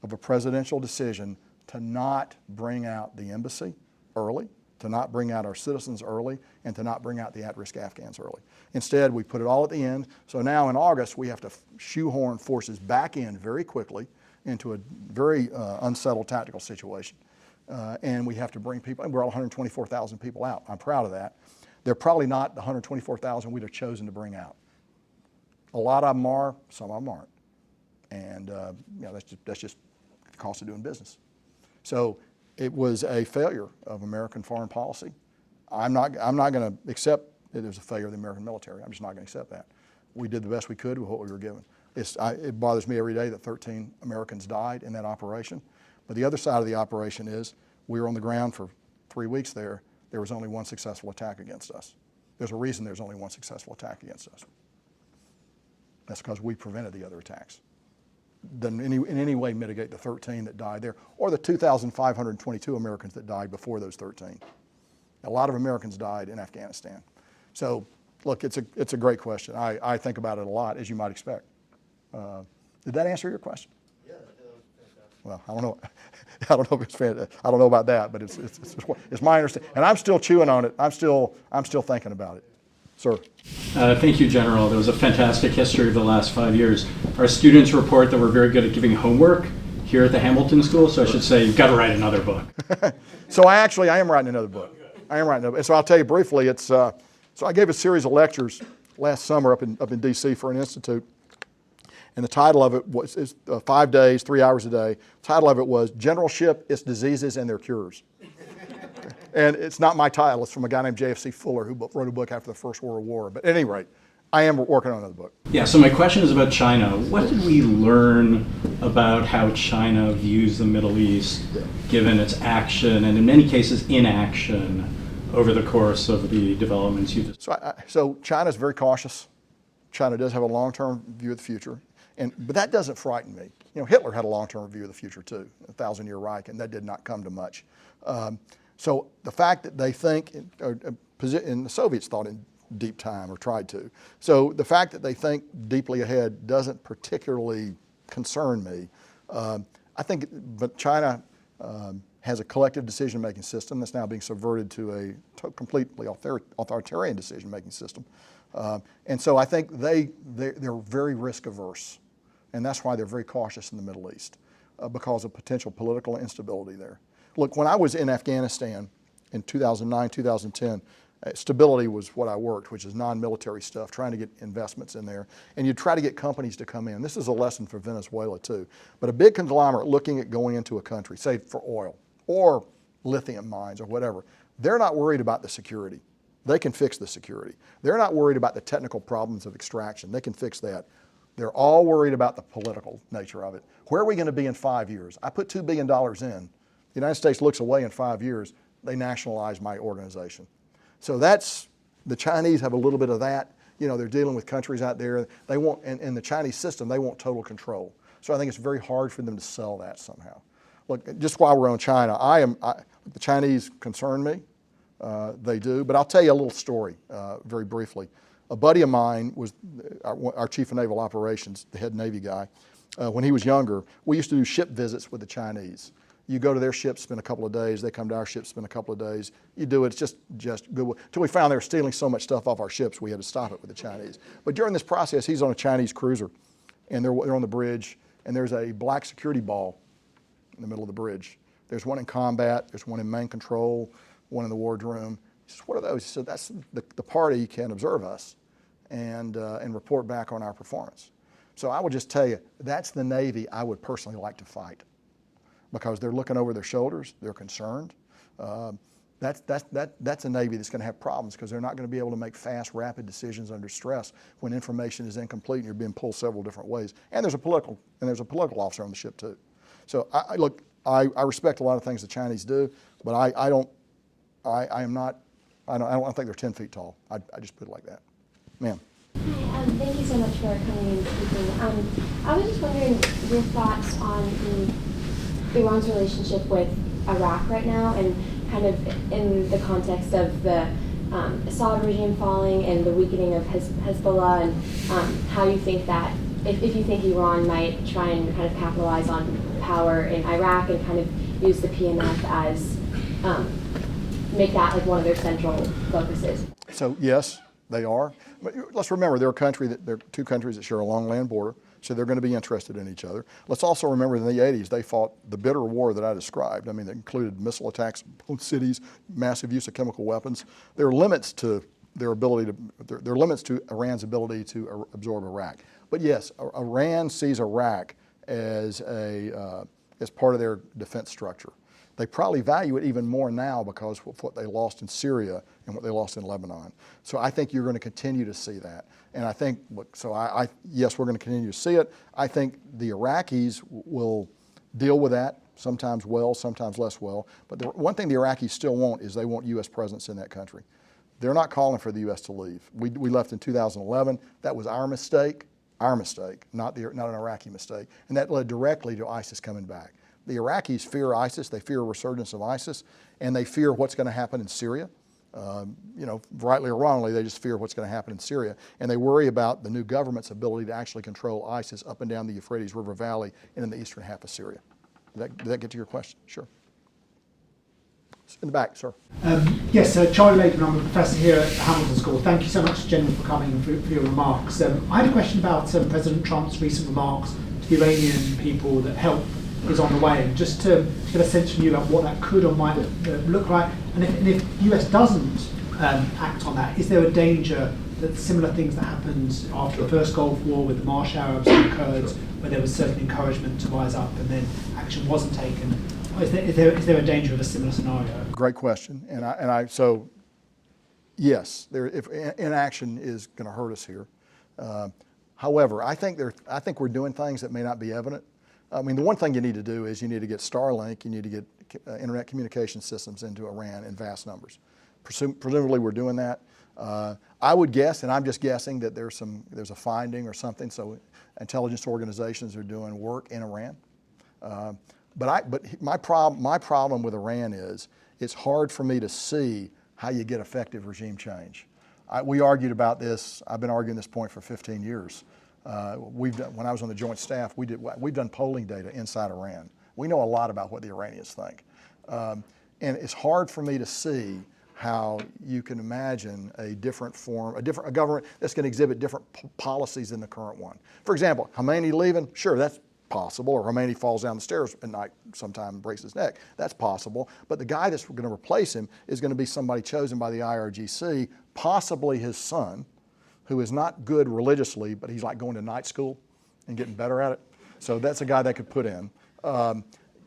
of a presidential decision to not bring out the embassy early, to not bring out our citizens early, and to not bring out the at-risk Afghans early. Instead, we put it all at the end. So now in August, we have to shoehorn forces back in very quickly into a very unsettled tactical situation. And we have to bring people, and we're all 124,000 people out. I'm proud of that. They're probably not the 124,000 we'd have chosen to bring out. A lot of them are, some of them aren't. And that's just the cost of doing business. So it was a failure of American foreign policy. I'm not going to accept that it was a failure of the American military. I'm just not going to accept that. We did the best we could with what we were given. It bothers me every day that 13 Americans died in that operation. But the other side of the operation is we were on the ground for 3 weeks there. There was only one successful attack against us. There's a reason there's only one successful attack against us. That's because we prevented the other attacks. Doesn't in any way mitigate the 13 that died there, or the 2,522 Americans that died before those 13. A lot of Americans died in Afghanistan. So, look, it's a great question. I think about it a lot, as you might expect. Did that answer your question? Yeah, that was fantastic. Well, I don't know. I don't know if it's fantastic. I don't know about that, but it's my understanding, and I'm still chewing on it. I'm still thinking about it. Sir. Thank you, General. That was a fantastic history of the last 5 years. Our students report that we're very good at giving homework here at the Hamilton School, so I should say you've got to write another book. So I am writing another book. And so I'll tell you briefly. So I gave a series of lectures last summer up in D.C. for an institute, and the title of it was 5 days, 3 hours a day. The title of it was Generalship, Its Diseases and Their Cures. And it's not my title. It's from a guy named J.F.C. Fuller, who wrote a book after the First World War. But at any rate, I am working on another book. Yeah, so my question is about China. What did we learn about how China views the Middle East, given its action, and in many cases inaction, over the course of the developments you just... So China's very cautious. China does have a long-term view of the future. But that doesn't frighten me. You know, Hitler had a long-term view of the future too, a 1,000-year Reich, and that did not come to much. So the fact that they think, and the Soviets thought in deep time or tried to. So the fact that they think deeply ahead doesn't particularly concern me. I think, but China has a collective decision-making system that's now being subverted to a completely authoritarian decision-making system. And so I think they're very risk-averse. And that's why they're very cautious in the Middle East, because of potential political instability there. Look, when I was in Afghanistan in 2009, 2010, stability was what I worked, which is non-military stuff, trying to get investments in there. And you try to get companies to come in. This is a lesson for Venezuela too. But a big conglomerate looking at going into a country, say for oil or lithium mines or whatever, they're not worried about the security. They can fix the security. They're not worried about the technical problems of extraction. They can fix that. They're all worried about the political nature of it. Where are we going to be in 5 years? I put $2 billion in. The United States looks away in 5 years. They nationalize my organization. So the Chinese have a little bit of that. You know, they're dealing with countries out there. They want, in the Chinese system, they want total control. So I think it's very hard for them to sell that somehow. Look, just while we're on China, the Chinese concern me. They do. But I'll tell you a little story very briefly. A buddy of mine was our chief of naval operations, the head Navy guy. When he was younger, we used to do ship visits with the Chinese. You go to their ship, spend a couple of days. They come to our ship, spend a couple of days. You do it. It's just good. Until we found they were stealing so much stuff off our ships, we had to stop it with the Chinese. But during this process, he's on a Chinese cruiser, and they're on the bridge, and there's a black security ball in the middle of the bridge. There's one in combat. There's one in main control, one in the wardroom. He says, what are those? He said, that's the party can observe us and report back on our performance. So I would just tell you, that's the Navy I would personally like to fight, because they're looking over their shoulders, they're concerned. That's a Navy that's going to have problems, because they're not going to be able to make fast, rapid decisions under stress when information is incomplete and you're being pulled several different ways. And there's a political officer on the ship too. So I respect a lot of things the Chinese do, but I don't think they're 10 feet tall. I just put it like that. Ma'am. Hi, thank you so much for coming and speaking. I was just wondering your thoughts on Iran's relationship with Iraq right now, and kind of in the context of the Assad regime falling and the weakening of Hezbollah, and how you think that, if you think Iran might try and kind of capitalize on power in Iraq and kind of use the PNF as, make that like one of their central focuses. So yes, they are. But let's remember, they're two countries that share a long land border, so they're going to be interested in each other. Let's also remember in the 80s, they fought the bitter war that I described. I mean, that included missile attacks on cities, massive use of chemical weapons. There are limits to their ability to, there are limits to Iran's ability to absorb Iraq. But yes, Iran sees Iraq as part of their defense structure. They probably value it even more now because of what they lost in Syria and what they lost in Lebanon. So I think you're going to continue to see that. And I think, yes, we're going to continue to see it. I think the Iraqis will deal with that, sometimes well, sometimes less well. But the one thing the Iraqis still want is they want U.S. presence in that country. They're not calling for the U.S. to leave. We left in 2011. That was our mistake. our mistake, not an Iraqi mistake. And that led directly to ISIS coming back. The Iraqis fear ISIS, they fear a resurgence of ISIS, and they fear what's going to happen in Syria. Rightly or wrongly, they just fear what's going to happen in Syria. And they worry about the new government's ability to actually control ISIS up and down the Euphrates River Valley and in the eastern half of Syria. Did that get to your question? Sure. In the back, sir. Yes, Charlie Latham, I'm a professor here at Hamilton School. Thank you so much, General, for coming and for your remarks. I had a question about President Trump's recent remarks to the Iranian people that help is on the way, and just to get a sense from you about what that could or might look like, and if the US doesn't act on that, is there a danger that similar things that happened after the first Gulf War with the Marsh Arabs and the Kurds, where there was certain encouragement to rise up and then action wasn't taken? Is there a danger of a similar scenario? Great question, so yes, if inaction is going to hurt us here. However, I think we're doing things that may not be evident. I mean, the one thing you need to do is you need to get Starlink, you need to get internet communication systems into Iran in vast numbers. Presumably, we're doing that. I would guess, and I'm just guessing, that there's a finding or something. So, intelligence organizations are doing work in Iran. But my problem with Iran is it's hard for me to see how you get effective regime change. We argued about this. I've been arguing this point for 15 years. When I was on the Joint Staff, we've done polling data inside Iran. We know a lot about what the Iranians think, and it's hard for me to see how you can imagine a government that's going to exhibit different policies than the current one. For example, Khomeini leaving, sure, that's possible, or Khomeini falls down the stairs at night sometime and breaks his neck. That's possible. But the guy that's going to replace him is going to be somebody chosen by the IRGC, possibly his son, who is not good religiously, but he's like going to night school and getting better at it. So that's a guy they could put in.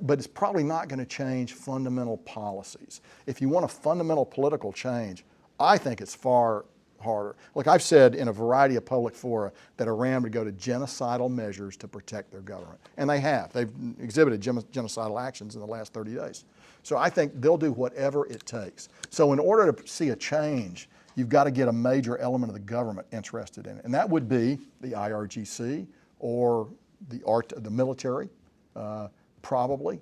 But it's probably not going to change fundamental policies. If you want a fundamental political change, I think it's far harder. Look, I've said in a variety of public fora that Iran would go to genocidal measures to protect their government. And they have. They've exhibited genocidal actions in the last 30 days. So I think they'll do whatever it takes. So in order to see a change, you've got to get a major element of the government interested in it. And that would be the IRGC or the military, probably.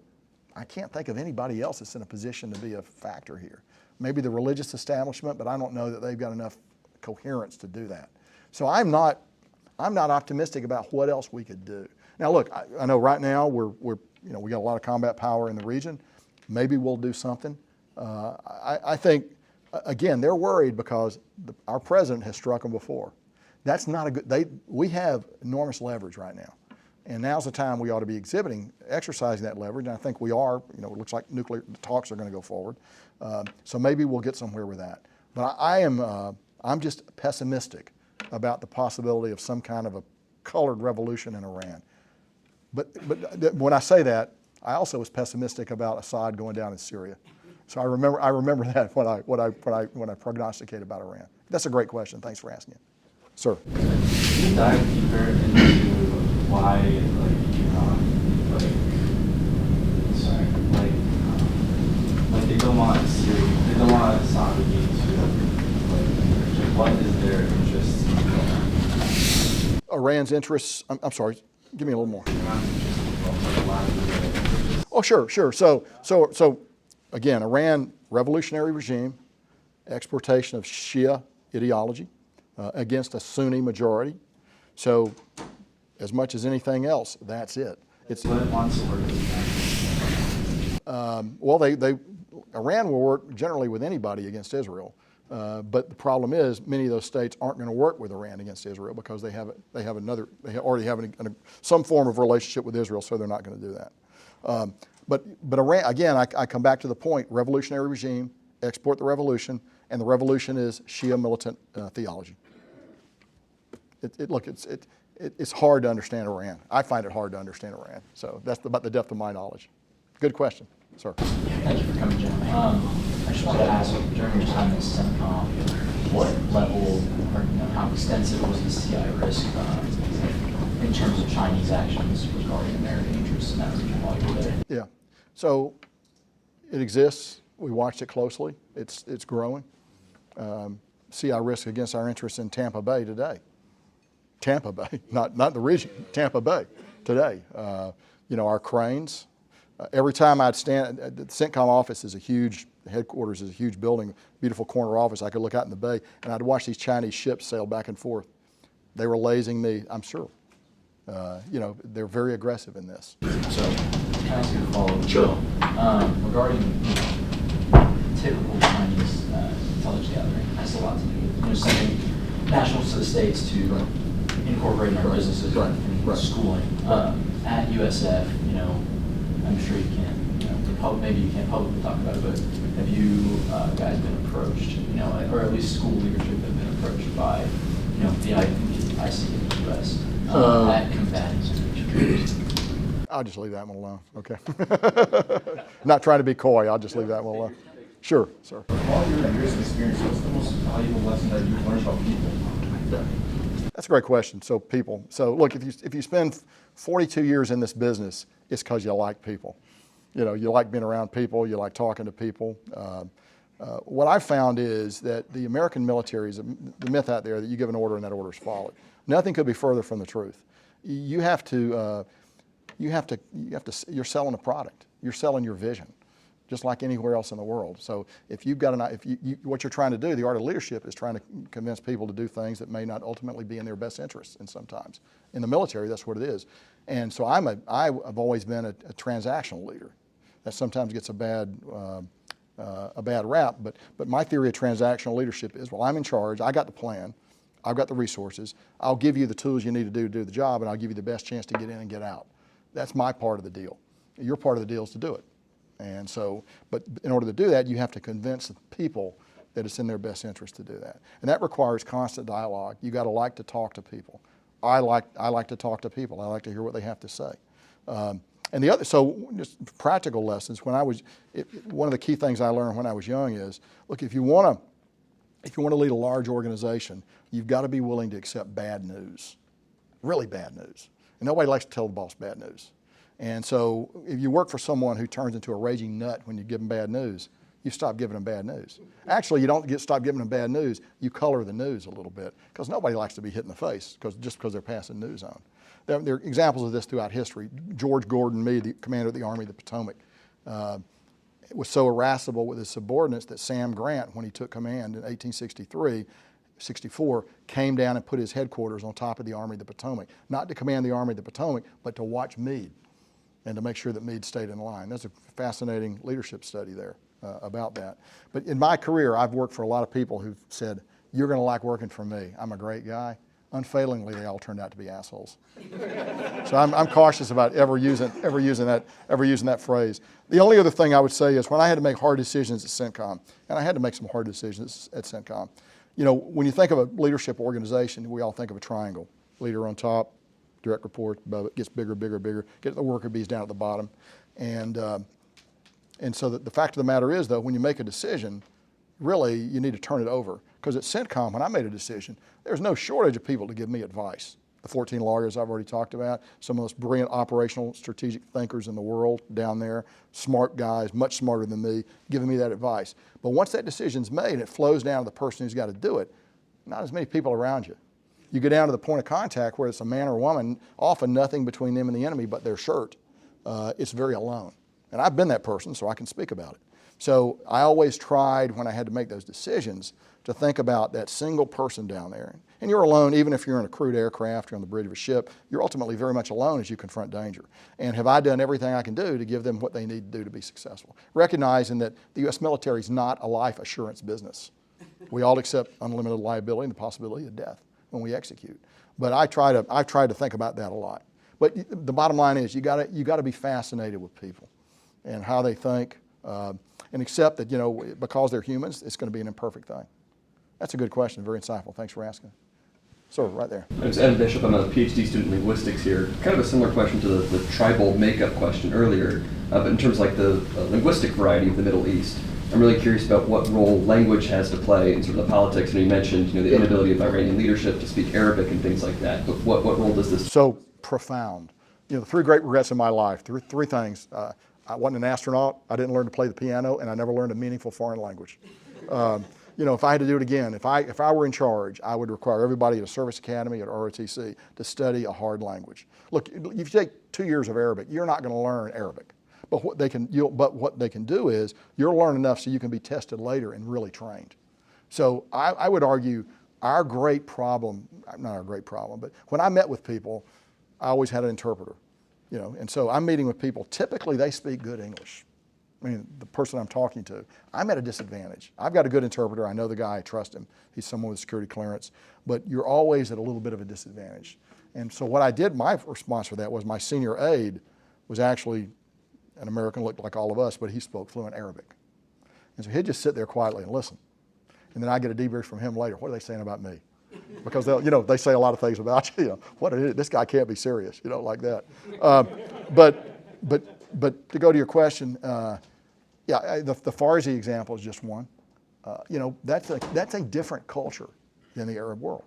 I can't think of anybody else that's in a position to be a factor here. Maybe the religious establishment, but I don't know that they've got enough coherence to do that. So I'm not optimistic about what else we could do. Now look, I know right now we got a lot of combat power in the region. Maybe we'll do something. I think, again, they're worried because our president has struck them before. That's not a good, we have enormous leverage right now. And now's the time we ought to be exercising that leverage, and I think we are. It looks like nuclear talks are going to go forward. So maybe we'll get somewhere with that. But I'm just pessimistic about the possibility of some kind of a colored revolution in Iran. But when I say that, I also was pessimistic about Assad going down in Syria. So I remember that when I prognosticated about Iran. That's a great question. Thanks for asking it, sir. Can you dive deeper into why, they don't want Syria, they don't want Assad to be what is their interest? Iran's interests. I'm sorry. Give me a little more. Oh, sure. So again, Iran, revolutionary regime, exportation of Shia ideology against a Sunni majority. So, as much as anything else, that's it. Iran will work generally with anybody against Israel. But the problem is, many of those states aren't going to work with Iran against Israel because they already have some form of relationship with Israel, so they're not going to do that. But Iran, again, I come back to the point: revolutionary regime, export the revolution, and the revolution is Shia militant theology. It's hard to understand Iran. I find it hard to understand Iran. So that's about the depth of my knowledge. Good question, sir. Thank you for coming, Jim. I just wanted to ask, during your time at CENTCOM, what level or how extensive was the CI risk in terms of Chinese actions regarding American interests in that region while you were there? Yeah. So it exists. We watched it closely. It's growing. CI risk against our interests in Tampa Bay today. Tampa Bay, not the region, Tampa Bay today. Our cranes. Every time I'd stand, the CENTCOM office is a huge, headquarters is a huge building, beautiful corner office. I could look out in the bay, and I'd watch these Chinese ships sail back and forth. They were lasing me, I'm sure. They're very aggressive in this. So, can I ask you a follow-up? Sure. Regarding typical Chinese intelligence gathering, has a lot to do with sending nationals to the States to incorporate in our businesses and schooling. At USF, I'm sure you can't, maybe you can't publicly talk about it, but have you guys been approached, or at least school leadership have been approached by, the IC in the US at combating security? I'll just leave that one alone, okay? Not trying to be coy, I'll just leave that one alone. Sure, sir. All your years of experience, what's the most valuable lesson that you've learned about people? That's a great question. So people. So look, if you spend 42 years in this business, it's because you like people. You like being around people. You like talking to people. What I've found is that the American military is the myth out there that you give an order and that order is followed. Nothing could be further from the truth. You're selling a product. You're selling your vision, just like anywhere else in the world. So if you've got what you're trying to do, the art of leadership is trying to convince people to do things that may not ultimately be in their best interests. And sometimes in the military, that's what it is. And so I've always been a transactional leader. That sometimes gets a bad rap. But my theory of transactional leadership is, well, I'm in charge. I got the plan. I've got the resources. I'll give you the tools you need to do the job, and I'll give you the best chance to get in and get out. That's my part of the deal. Your part of the deal is to do it. And so, but in order to do that, you have to convince the people that it's in their best interest to do that. And that requires constant dialogue. You got to like to talk to people. I like to talk to people. I like to hear what they have to say. And the other, so just practical lessons. One of the key things I learned when I was young is, look, if you want to lead a large organization, you've got to be willing to accept bad news, really bad news. And nobody likes to tell the boss bad news. And so if you work for someone who turns into a raging nut when you give them bad news, you stop giving them bad news. Actually, you don't stop giving them bad news, you color the news a little bit, because nobody likes to be hit in the face just because they're passing news on. There are examples of this throughout history. George Gordon Meade, the commander of the Army of the Potomac, was so irascible with his subordinates that Sam Grant, when he took command in 1864, came down and put his headquarters on top of the Army of the Potomac, not to command the Army of the Potomac, but to watch Meade and to make sure that Meade stayed in line. That's a fascinating leadership study there about that. But in my career, I've worked for a lot of people who've said, you're going to like working for me. I'm a great guy. Unfailingly, they all turned out to be assholes. So I'm cautious about ever using that phrase. The only other thing I would say is when I had to make hard decisions at CENTCOM, and I had to make some hard decisions at CENTCOM, when you think of a leadership organization, we all think of a triangle. Leader on top, direct reports above it, gets bigger, bigger, bigger, get the worker bees down at the bottom. And so the fact of the matter is, though, when you make a decision, really you need to turn it over. Because at CENTCOM, when I made a decision, there's no shortage of people to give me advice. The 14 lawyers I've already talked about, some of the most brilliant operational strategic thinkers in the world down there, smart guys, much smarter than me, giving me that advice. But once that decision's made and it flows down to the person who's got to do it, not as many people around you. You go down to the point of contact where it's a man or a woman, often nothing between them and the enemy but their shirt. It's very alone. And I've been that person, so I can speak about it. So I always tried, when I had to make those decisions, to think about that single person down there. And you're alone, even if you're in a crewed aircraft or on the bridge of a ship, you're ultimately very much alone as you confront danger. And have I done everything I can do to give them what they need to do to be successful? Recognizing that the U.S. military is not a life assurance business. We all accept unlimited liability and the possibility of death when we execute. But I've tried to think about that a lot. But the bottom line is you got to be fascinated with people and how they think, and accept that, because they're humans, it's going to be an imperfect thing. That's a good question, very insightful. Thanks for asking. Sir, right there. I'm Adam Bishop. I'm a PhD student in linguistics here. Kind of a similar question to the tribal makeup question earlier, but in terms of like the linguistic variety of the Middle East. I'm really curious about what role language has to play in sort of the politics. And you mentioned, the inability of Iranian leadership to speak Arabic and things like that. But what role does this? So profound. The three great regrets in my life. Three things. I wasn't an astronaut. I didn't learn to play the piano, and I never learned a meaningful foreign language. You know, if I had to do it again, if I were in charge, I would require everybody at a service academy at ROTC to study a hard language. Look, if you take 2 years of Arabic, you're not going to learn Arabic. But what they can do is you'll learn enough so you can be tested later and really trained. So I would argue our great problem, not our great problem, but when I met with people, I always had an interpreter. You know, and so I'm meeting with people. Typically, they speak good English. I mean, the person I'm talking to, I'm at a disadvantage. I've got a good interpreter. I know the guy. I trust him. He's someone with security clearance. But you're always at a little bit of a disadvantage. And so what I did, my response for that was my senior aide was actually an American, looked like all of us, but he spoke fluent Arabic. And so he'd just sit there quietly and listen. And then I get a debrief from him later. What are they saying about me? Because they say a lot of things about you. You know, this guy can't be serious. You know, like that. But to go to your question, the Farsi example is just one. You know, that's a different culture than the Arab world,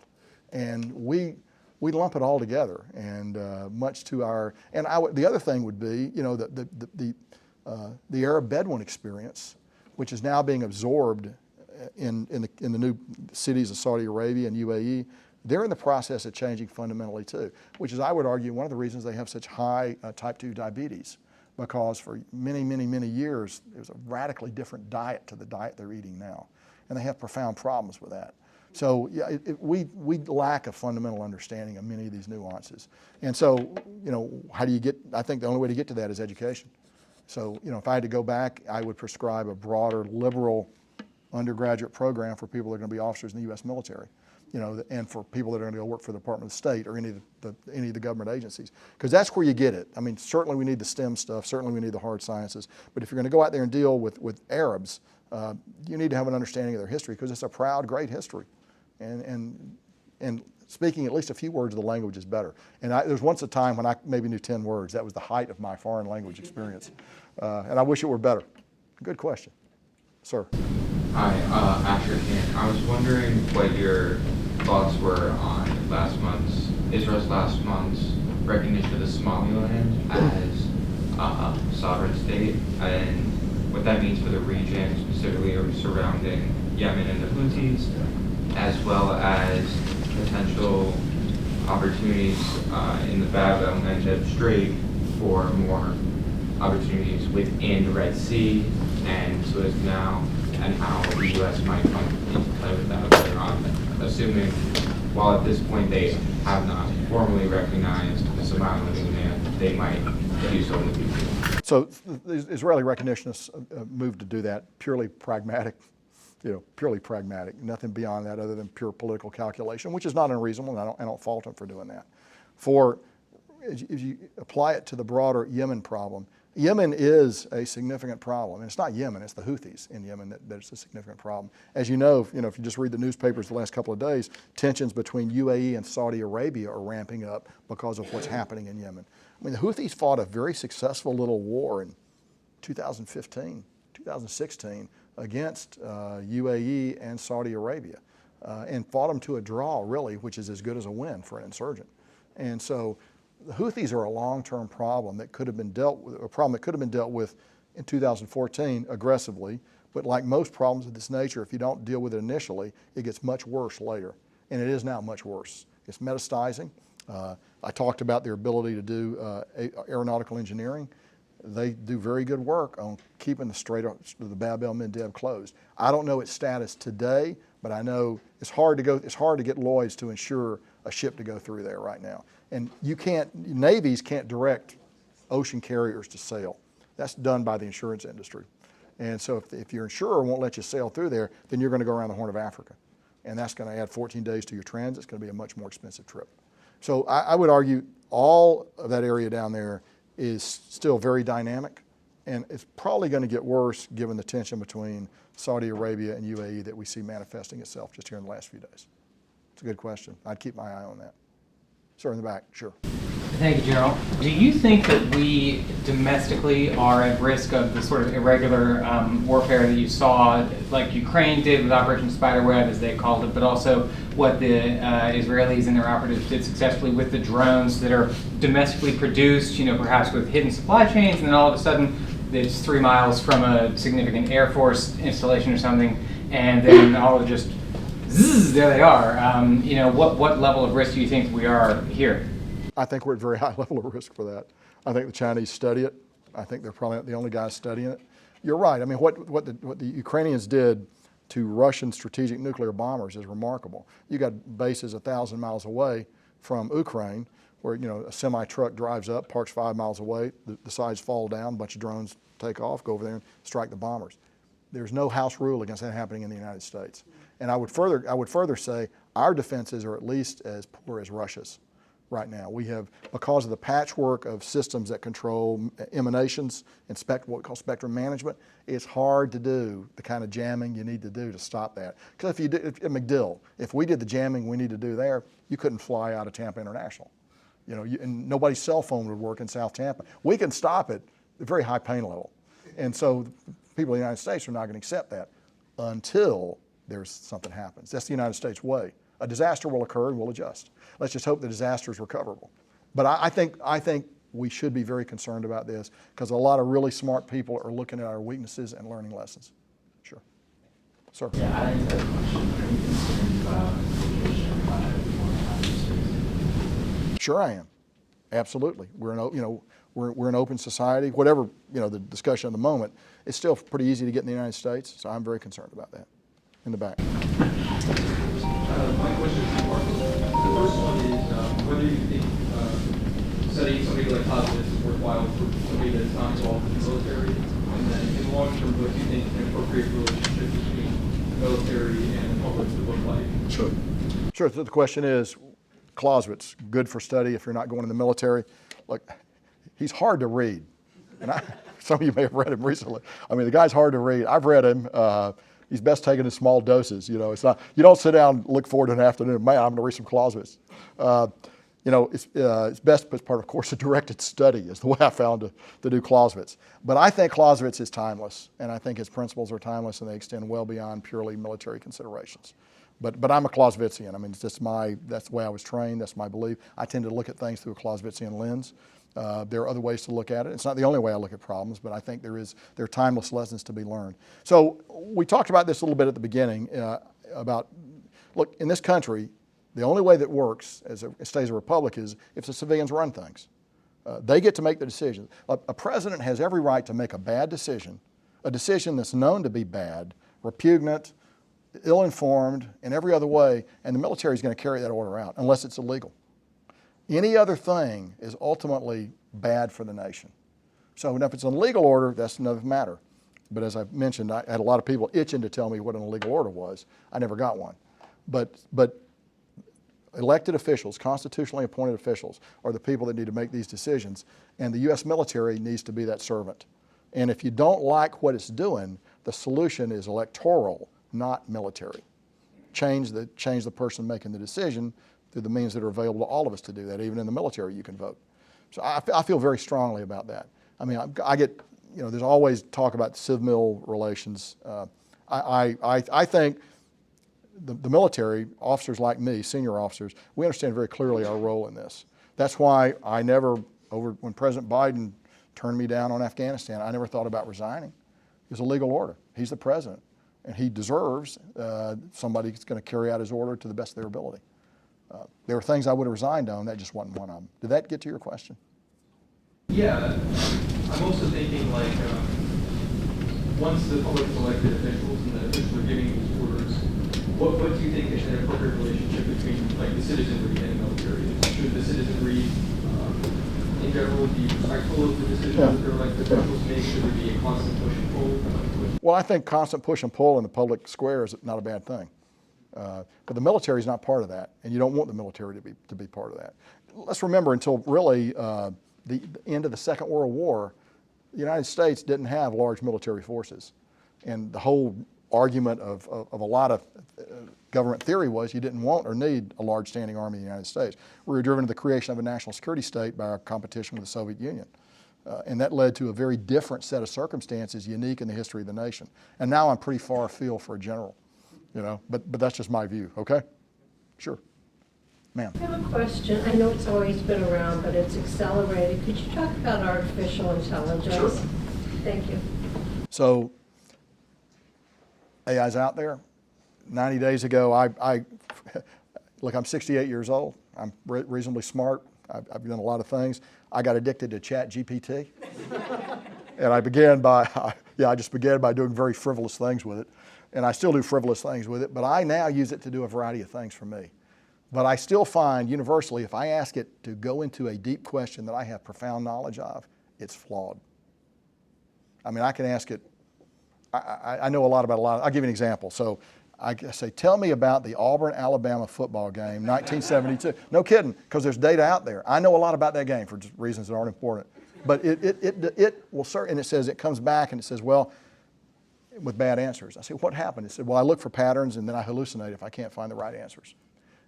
and we lump it all together. And much to our the other thing would be, you know, the Arab Bedouin experience, which is now being absorbed in the new cities of Saudi Arabia and UAE. They're in the process of changing fundamentally too, which is, I would argue, one of the reasons they have such high type 2 diabetes, because for many, many, many years, it was a radically different diet to the diet they're eating now. And they have profound problems with that. So yeah, we lack a fundamental understanding of many of these nuances. And so, you know, how do you get, I think the only way to get to that is education. So, you know, if I had to go back, I would prescribe a broader liberal undergraduate program for people that are going to be officers in the U.S. military, you know, and for people that are going to go work for the Department of State or any of the government agencies, because that's where you get it. I mean, certainly we need the STEM stuff, certainly we need the hard sciences, but if you're going to go out there and deal with Arabs, you need to have an understanding of their history, because it's a proud, great history, and speaking at least a few words of the language is better. And there was once a time when I maybe knew 10 words. That was the height of my foreign language experience, and I wish it were better. Good question, sir. Hi, Asher Kane. I was wondering what your thoughts were on Israel's last month's recognition of Somaliland as a sovereign state, and what that means for the region, specifically surrounding Yemen and the Houthis, as well as potential opportunities in the Bab el-Mandeb Strait for more opportunities within the Red Sea and Suez Canal, and how the U.S. might come into play with that later on, assuming, while at this point they have not formally recognized the Somaliland demand, they might do so in the future. So the Israeli recognionists moved to do that, purely pragmatic, purely pragmatic, nothing beyond that other than pure political calculation, which is not unreasonable, and I don't fault them for doing that. If you apply it to the broader Yemen problem, Yemen is a significant problem, and it's not Yemen, it's the Houthis in Yemen that's a significant problem. As you know, if you just read the newspapers the last couple of days, tensions between UAE and Saudi Arabia are ramping up because of what's happening in Yemen. I mean, the Houthis fought a very successful little war in 2015, 2016 against UAE and Saudi Arabia, and fought them to a draw, really, which is as good as a win for an insurgent. And so the Houthis are a long-term problem that could have been dealt with, in 2014 aggressively, but like most problems of this nature, if you don't deal with it initially, it gets much worse later, and it is now much worse. It's metastasizing. I talked about their ability to do aeronautical engineering. They do very good work on keeping the Strait of the Bab el-Mandeb closed. I don't know its status today, but I know it's hard to get Lloyd's to insure a ship to go through there right now. And navies can't direct ocean carriers to sail. That's done by the insurance industry. And so if your insurer won't let you sail through there, then you're going to go around the Horn of Africa. And that's going to add 14 days to your transit. It's going to be a much more expensive trip. So I would argue all of that area down there is still very dynamic, and it's probably going to get worse given the tension between Saudi Arabia and UAE that we see manifesting itself just here in the last few days. It's a good question. I'd keep my eye on that. Sir, in the back, sure. Thank you, General. Do you think that we domestically are at risk of the sort of irregular warfare that you saw, like Ukraine did with Operation Spiderweb, as they called it, but also what the Israelis and their operatives did successfully with the drones that are domestically produced, perhaps with hidden supply chains, and then all of a sudden it's 3 miles from a significant Air Force installation or something, and then all just zzz, there they are. You know, what level of risk do you think we are here? I think we're at a very high level of risk for that. I think the Chinese study it. I think they're probably not the only guys studying it. You're right. I mean, what the Ukrainians did to Russian strategic nuclear bombers is remarkable. You got bases 1,000 miles away from Ukraine, where a semi-truck drives up, parks 5 miles away, the sides fall down, a bunch of drones take off, go over there and strike the bombers. There's no house rule against that happening in the United States. And I would further say our defenses are at least as poor as Russia's right now. We have, because of the patchwork of systems that control emanations and what we call spectrum management, it's hard to do the kind of jamming you need to do to stop that. Because at MacDill, if we did the jamming we need to do there, you couldn't fly out of Tampa International. And nobody's cell phone would work in South Tampa. We can stop it at a very high pain level. And so people in the United States are not going to accept that until there's something happens. That's the United States way. A disaster will occur and we'll adjust. Let's just hope the disaster is recoverable. But I think we should be very concerned about this because a lot of really smart people are looking at our weaknesses and learning lessons. Sure. Sir. Yeah, I think that's a question. Are you concerned about infiltration by foreign countries? Sure I am. Absolutely. We're an open society. Whatever the discussion at the moment, it's still pretty easy to get in the United States. So I'm very concerned about that. In the back. My question is two parts. The first one is whether you think studying somebody like Clausewitz is worthwhile for somebody that's not involved in the military, and then in the long term, what do you think an appropriate relationship between the military and the public would look like? Sure. Sure. So the question is, Clausewitz, good for study if you're not going in the military. Look, he's hard to read, and some of you may have read him recently. I mean, the guy's hard to read. I've read him. He's best taken in small doses. It's not. You don't sit down and look forward to an afternoon. Man, I'm going to read some Clausewitz. It's best as part of course, a directed study is the way I found to do Clausewitz. But I think Clausewitz is timeless, and I think his principles are timeless, and they extend well beyond purely military considerations. But I'm a Clausewitzian. I mean, that's the way I was trained. That's my belief. I tend to look at things through a Clausewitzian lens. There are other ways to look at it. It's not the only way I look at problems, but I think there are timeless lessons to be learned. So we talked about this a little bit at the beginning look, in this country, the only way that works as it stays a republic is if the civilians run things. They get to make the decisions. A president has every right to make a bad decision, a decision that's known to be bad, repugnant, ill-informed, in every other way, and the military is going to carry that order out unless it's illegal. Any other thing is ultimately bad for the nation. So if it's an illegal order, that's another matter. But as I mentioned, I had a lot of people itching to tell me what an illegal order was. I never got one. But elected officials, constitutionally appointed officials, are the people that need to make these decisions, and the U.S. military needs to be that servant. And if you don't like what it's doing, the solution is electoral, not military. Change the person making the decision through the means that are available to all of us to do that. Even in the military, you can vote. So I feel very strongly about that. I mean, I get, there's always talk about civil relations. I think the military, officers like me, senior officers, we understand very clearly our role in this. That's why when President Biden turned me down on Afghanistan, I never thought about resigning. It was a legal order. He's the president, and he deserves somebody who's going to carry out his order to the best of their ability. There were things I would have resigned on, that just wasn't one of them. Did that get to your question? Yeah, I'm also thinking once the public has elected officials and the officials are giving these orders, what do you think is an appropriate relationship between the citizenry and the military? Should the citizenry in general be respectful of the decisions that their elected officials make? Should there be a constant push and pull? Well, I think constant push and pull in the public square is not a bad thing. But the military is not part of that, and you don't want the military to be part of that. Let's remember, until really the end of the Second World War, the United States didn't have large military forces. And the whole argument of a lot of government theory was you didn't want or need a large standing army in the United States. We were driven to the creation of a national security state by our competition with the Soviet Union. And that led to a very different set of circumstances unique in the history of the nation. And now I'm pretty far afield for a general, but that's just my view, okay? Sure. Ma'am. I have a question. I know it's always been around, but it's accelerated. Could you talk about artificial intelligence? Sure. Thank you. So AI's out there. 90 days ago, look, I'm 68 years old. I'm reasonably smart. I've done a lot of things. I got addicted to ChatGPT. And I just began by doing very frivolous things with it. And I still do frivolous things with it, but I now use it to do a variety of things for me. But I still find universally, if I ask it to go into a deep question that I have profound knowledge of, it's flawed. I mean, I can ask it, I know a lot about a lot. I'll give you an example. So I say, tell me about the Auburn-Alabama football game, 1972. No kidding, because there's data out there. I know a lot about that game for just reasons that aren't important. But it will start, and it comes back and it says, well, with bad answers. I say, what happened? It said, well, I look for patterns and then I hallucinate if I can't find the right answers.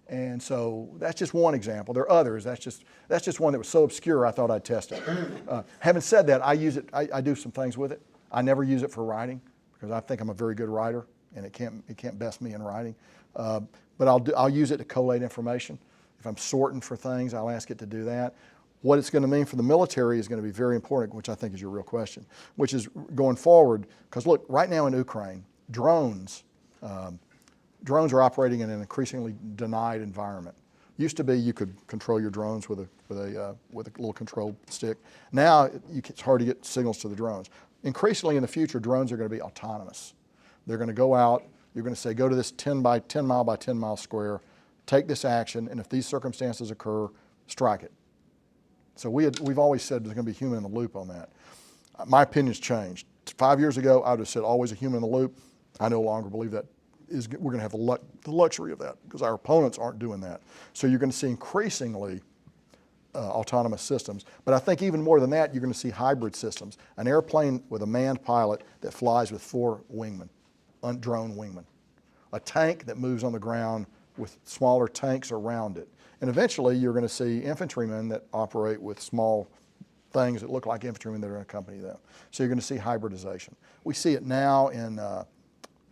And so that's just one example. There are others. That's just one that was so obscure I thought I'd test it. Having said that, I use it. I do some things with it. I never use it for writing because I think I'm a very good writer, and it can't best me in writing. But I'll use it to collate information. If I'm sorting for things, I'll ask it to do that. What it's going to mean for the military is going to be very important, which I think is your real question, which is going forward. Because look, right now in Ukraine, drones are operating in an increasingly denied environment. Used to be you could control your drones with a little control stick. Now it's hard to get signals to the drones. Increasingly in the future, drones are going to be autonomous. They're going to go out. You're going to say, go to this 10 by 10 mile by 10 mile square, take this action, and if these circumstances occur, strike it. So we've always said there's going to be a human in the loop on that. My opinion's changed. 5 years ago, I would have said always a human in the loop. I no longer believe that we're going to have the luxury of that because our opponents aren't doing that. So you're going to see increasingly autonomous systems. But I think even more than that, you're going to see hybrid systems. An airplane with a manned pilot that flies with 4 wingmen, drone wingmen. A tank that moves on the ground with smaller tanks around it. And eventually you're going to see infantrymen that operate with small things that look like infantrymen that are going to accompany them. So you're going to see hybridization. We see it now in,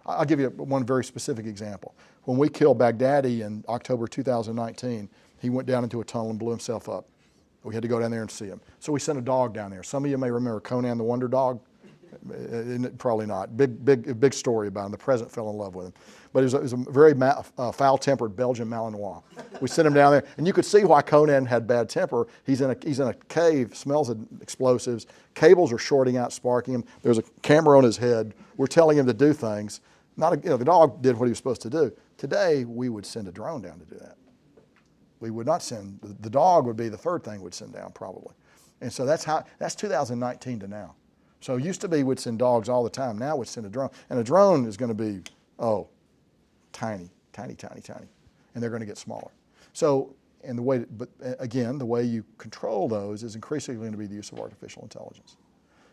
I'll give you one very specific example. When we killed Baghdadi in October 2019, he went down into a tunnel and blew himself up. We had to go down there and see him. So we sent a dog down there. Some of you may remember Conan the Wonder Dog. Probably not. Big story about him. The president fell in love with him. But it was a very foul-tempered Belgian Malinois. We sent him down there, and you could see why Conan had bad temper. He's in a cave, smells of explosives. Cables are shorting out, sparking him. There's a camera on his head. We're telling him to do things. The dog did what he was supposed to do. Today, we would send a drone down to do that. We would not send, the dog would be the third thing we'd send down probably. And so that's 2019 to now. So it used to be we'd send dogs all the time. Now we'd send a drone. And a drone is going to be, tiny. And they're going to get smaller. So, and the way you control those is increasingly going to be the use of artificial intelligence.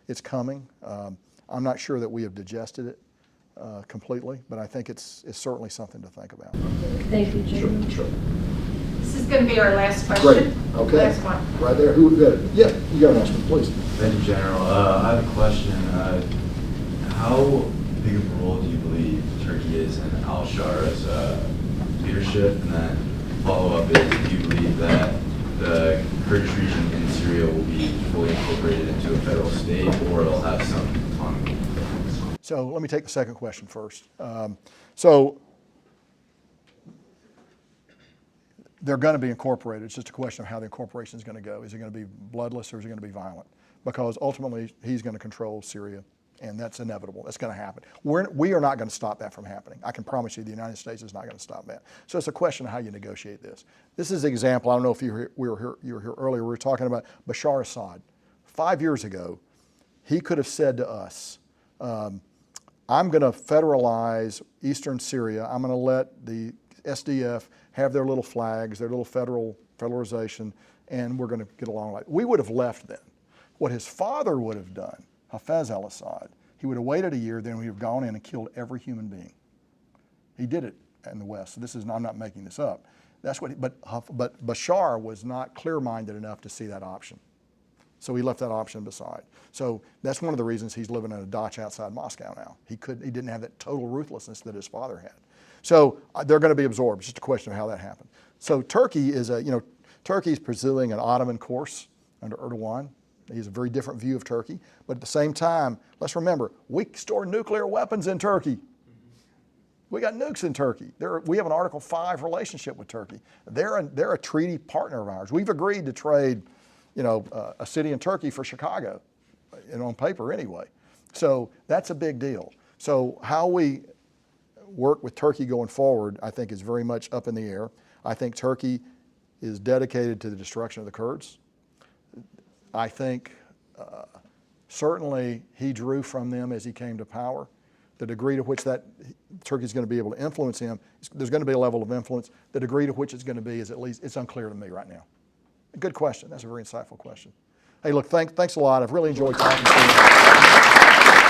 It's coming. I'm not sure that we have digested it completely, but I think it's certainly something to think about. Thank you, Jim. Sure. This is going to be our last question. Great. Okay. Last one. Right there. Who got it? Yeah, you got an answer, please. Thank you, General. I have a question. How big of a role do you believe Turkey is in al-Shara's leadership? And then follow-up is, do you believe that the Kurdish region in Syria will be fully incorporated into a federal state, or it'll have some autonomy? So let me take the second question first. So they're going to be incorporated. It's just a question of how the incorporation is going to go. Is it going to be bloodless or is it going to be violent? Because ultimately he's going to control Syria, and that's inevitable. That's going to happen. We are not going to stop that from happening. I can promise you the United States is not going to stop that. So it's a question of how you negotiate this. This is an example. I don't know if you were here earlier. We were talking about Bashar Assad. 5 years ago, he could have said to us, I'm going to federalize eastern Syria. I'm going to let the SDF have their little flags, their little federalization, and we're going to get along like that. We would have left then. What his father would have done, Hafez al-Assad, he would have waited a year, then we would have gone in and killed every human being. He did it in the West. So I'm not making this up. That's what. But Bashar was not clear-minded enough to see that option. So he left that option beside. So that's one of the reasons he's living in a dacha outside Moscow now. He didn't have that total ruthlessness that his father had. So they're going to be absorbed. It's just a question of how that happened. So Turkey is Turkey's pursuing an Ottoman course under Erdogan. He has a very different view of Turkey. But at the same time, let's remember, we store nuclear weapons in Turkey. We got nukes in Turkey. We have an Article 5 relationship with Turkey. They're a treaty partner of ours. We've agreed to trade, a city in Turkey for Chicago, on paper anyway. So that's a big deal. So how we work with Turkey going forward, I think, is very much up in the air. I think Turkey is dedicated to the destruction of the Kurds. I think certainly he drew from them as he came to power. The degree to which that Turkey's going to be able to influence him, there's going to be a level of influence. The degree to which it's going to be is at least, it's unclear to me right now. A good question. That's a very insightful question. Hey, look, thanks a lot. I've really enjoyed talking to you.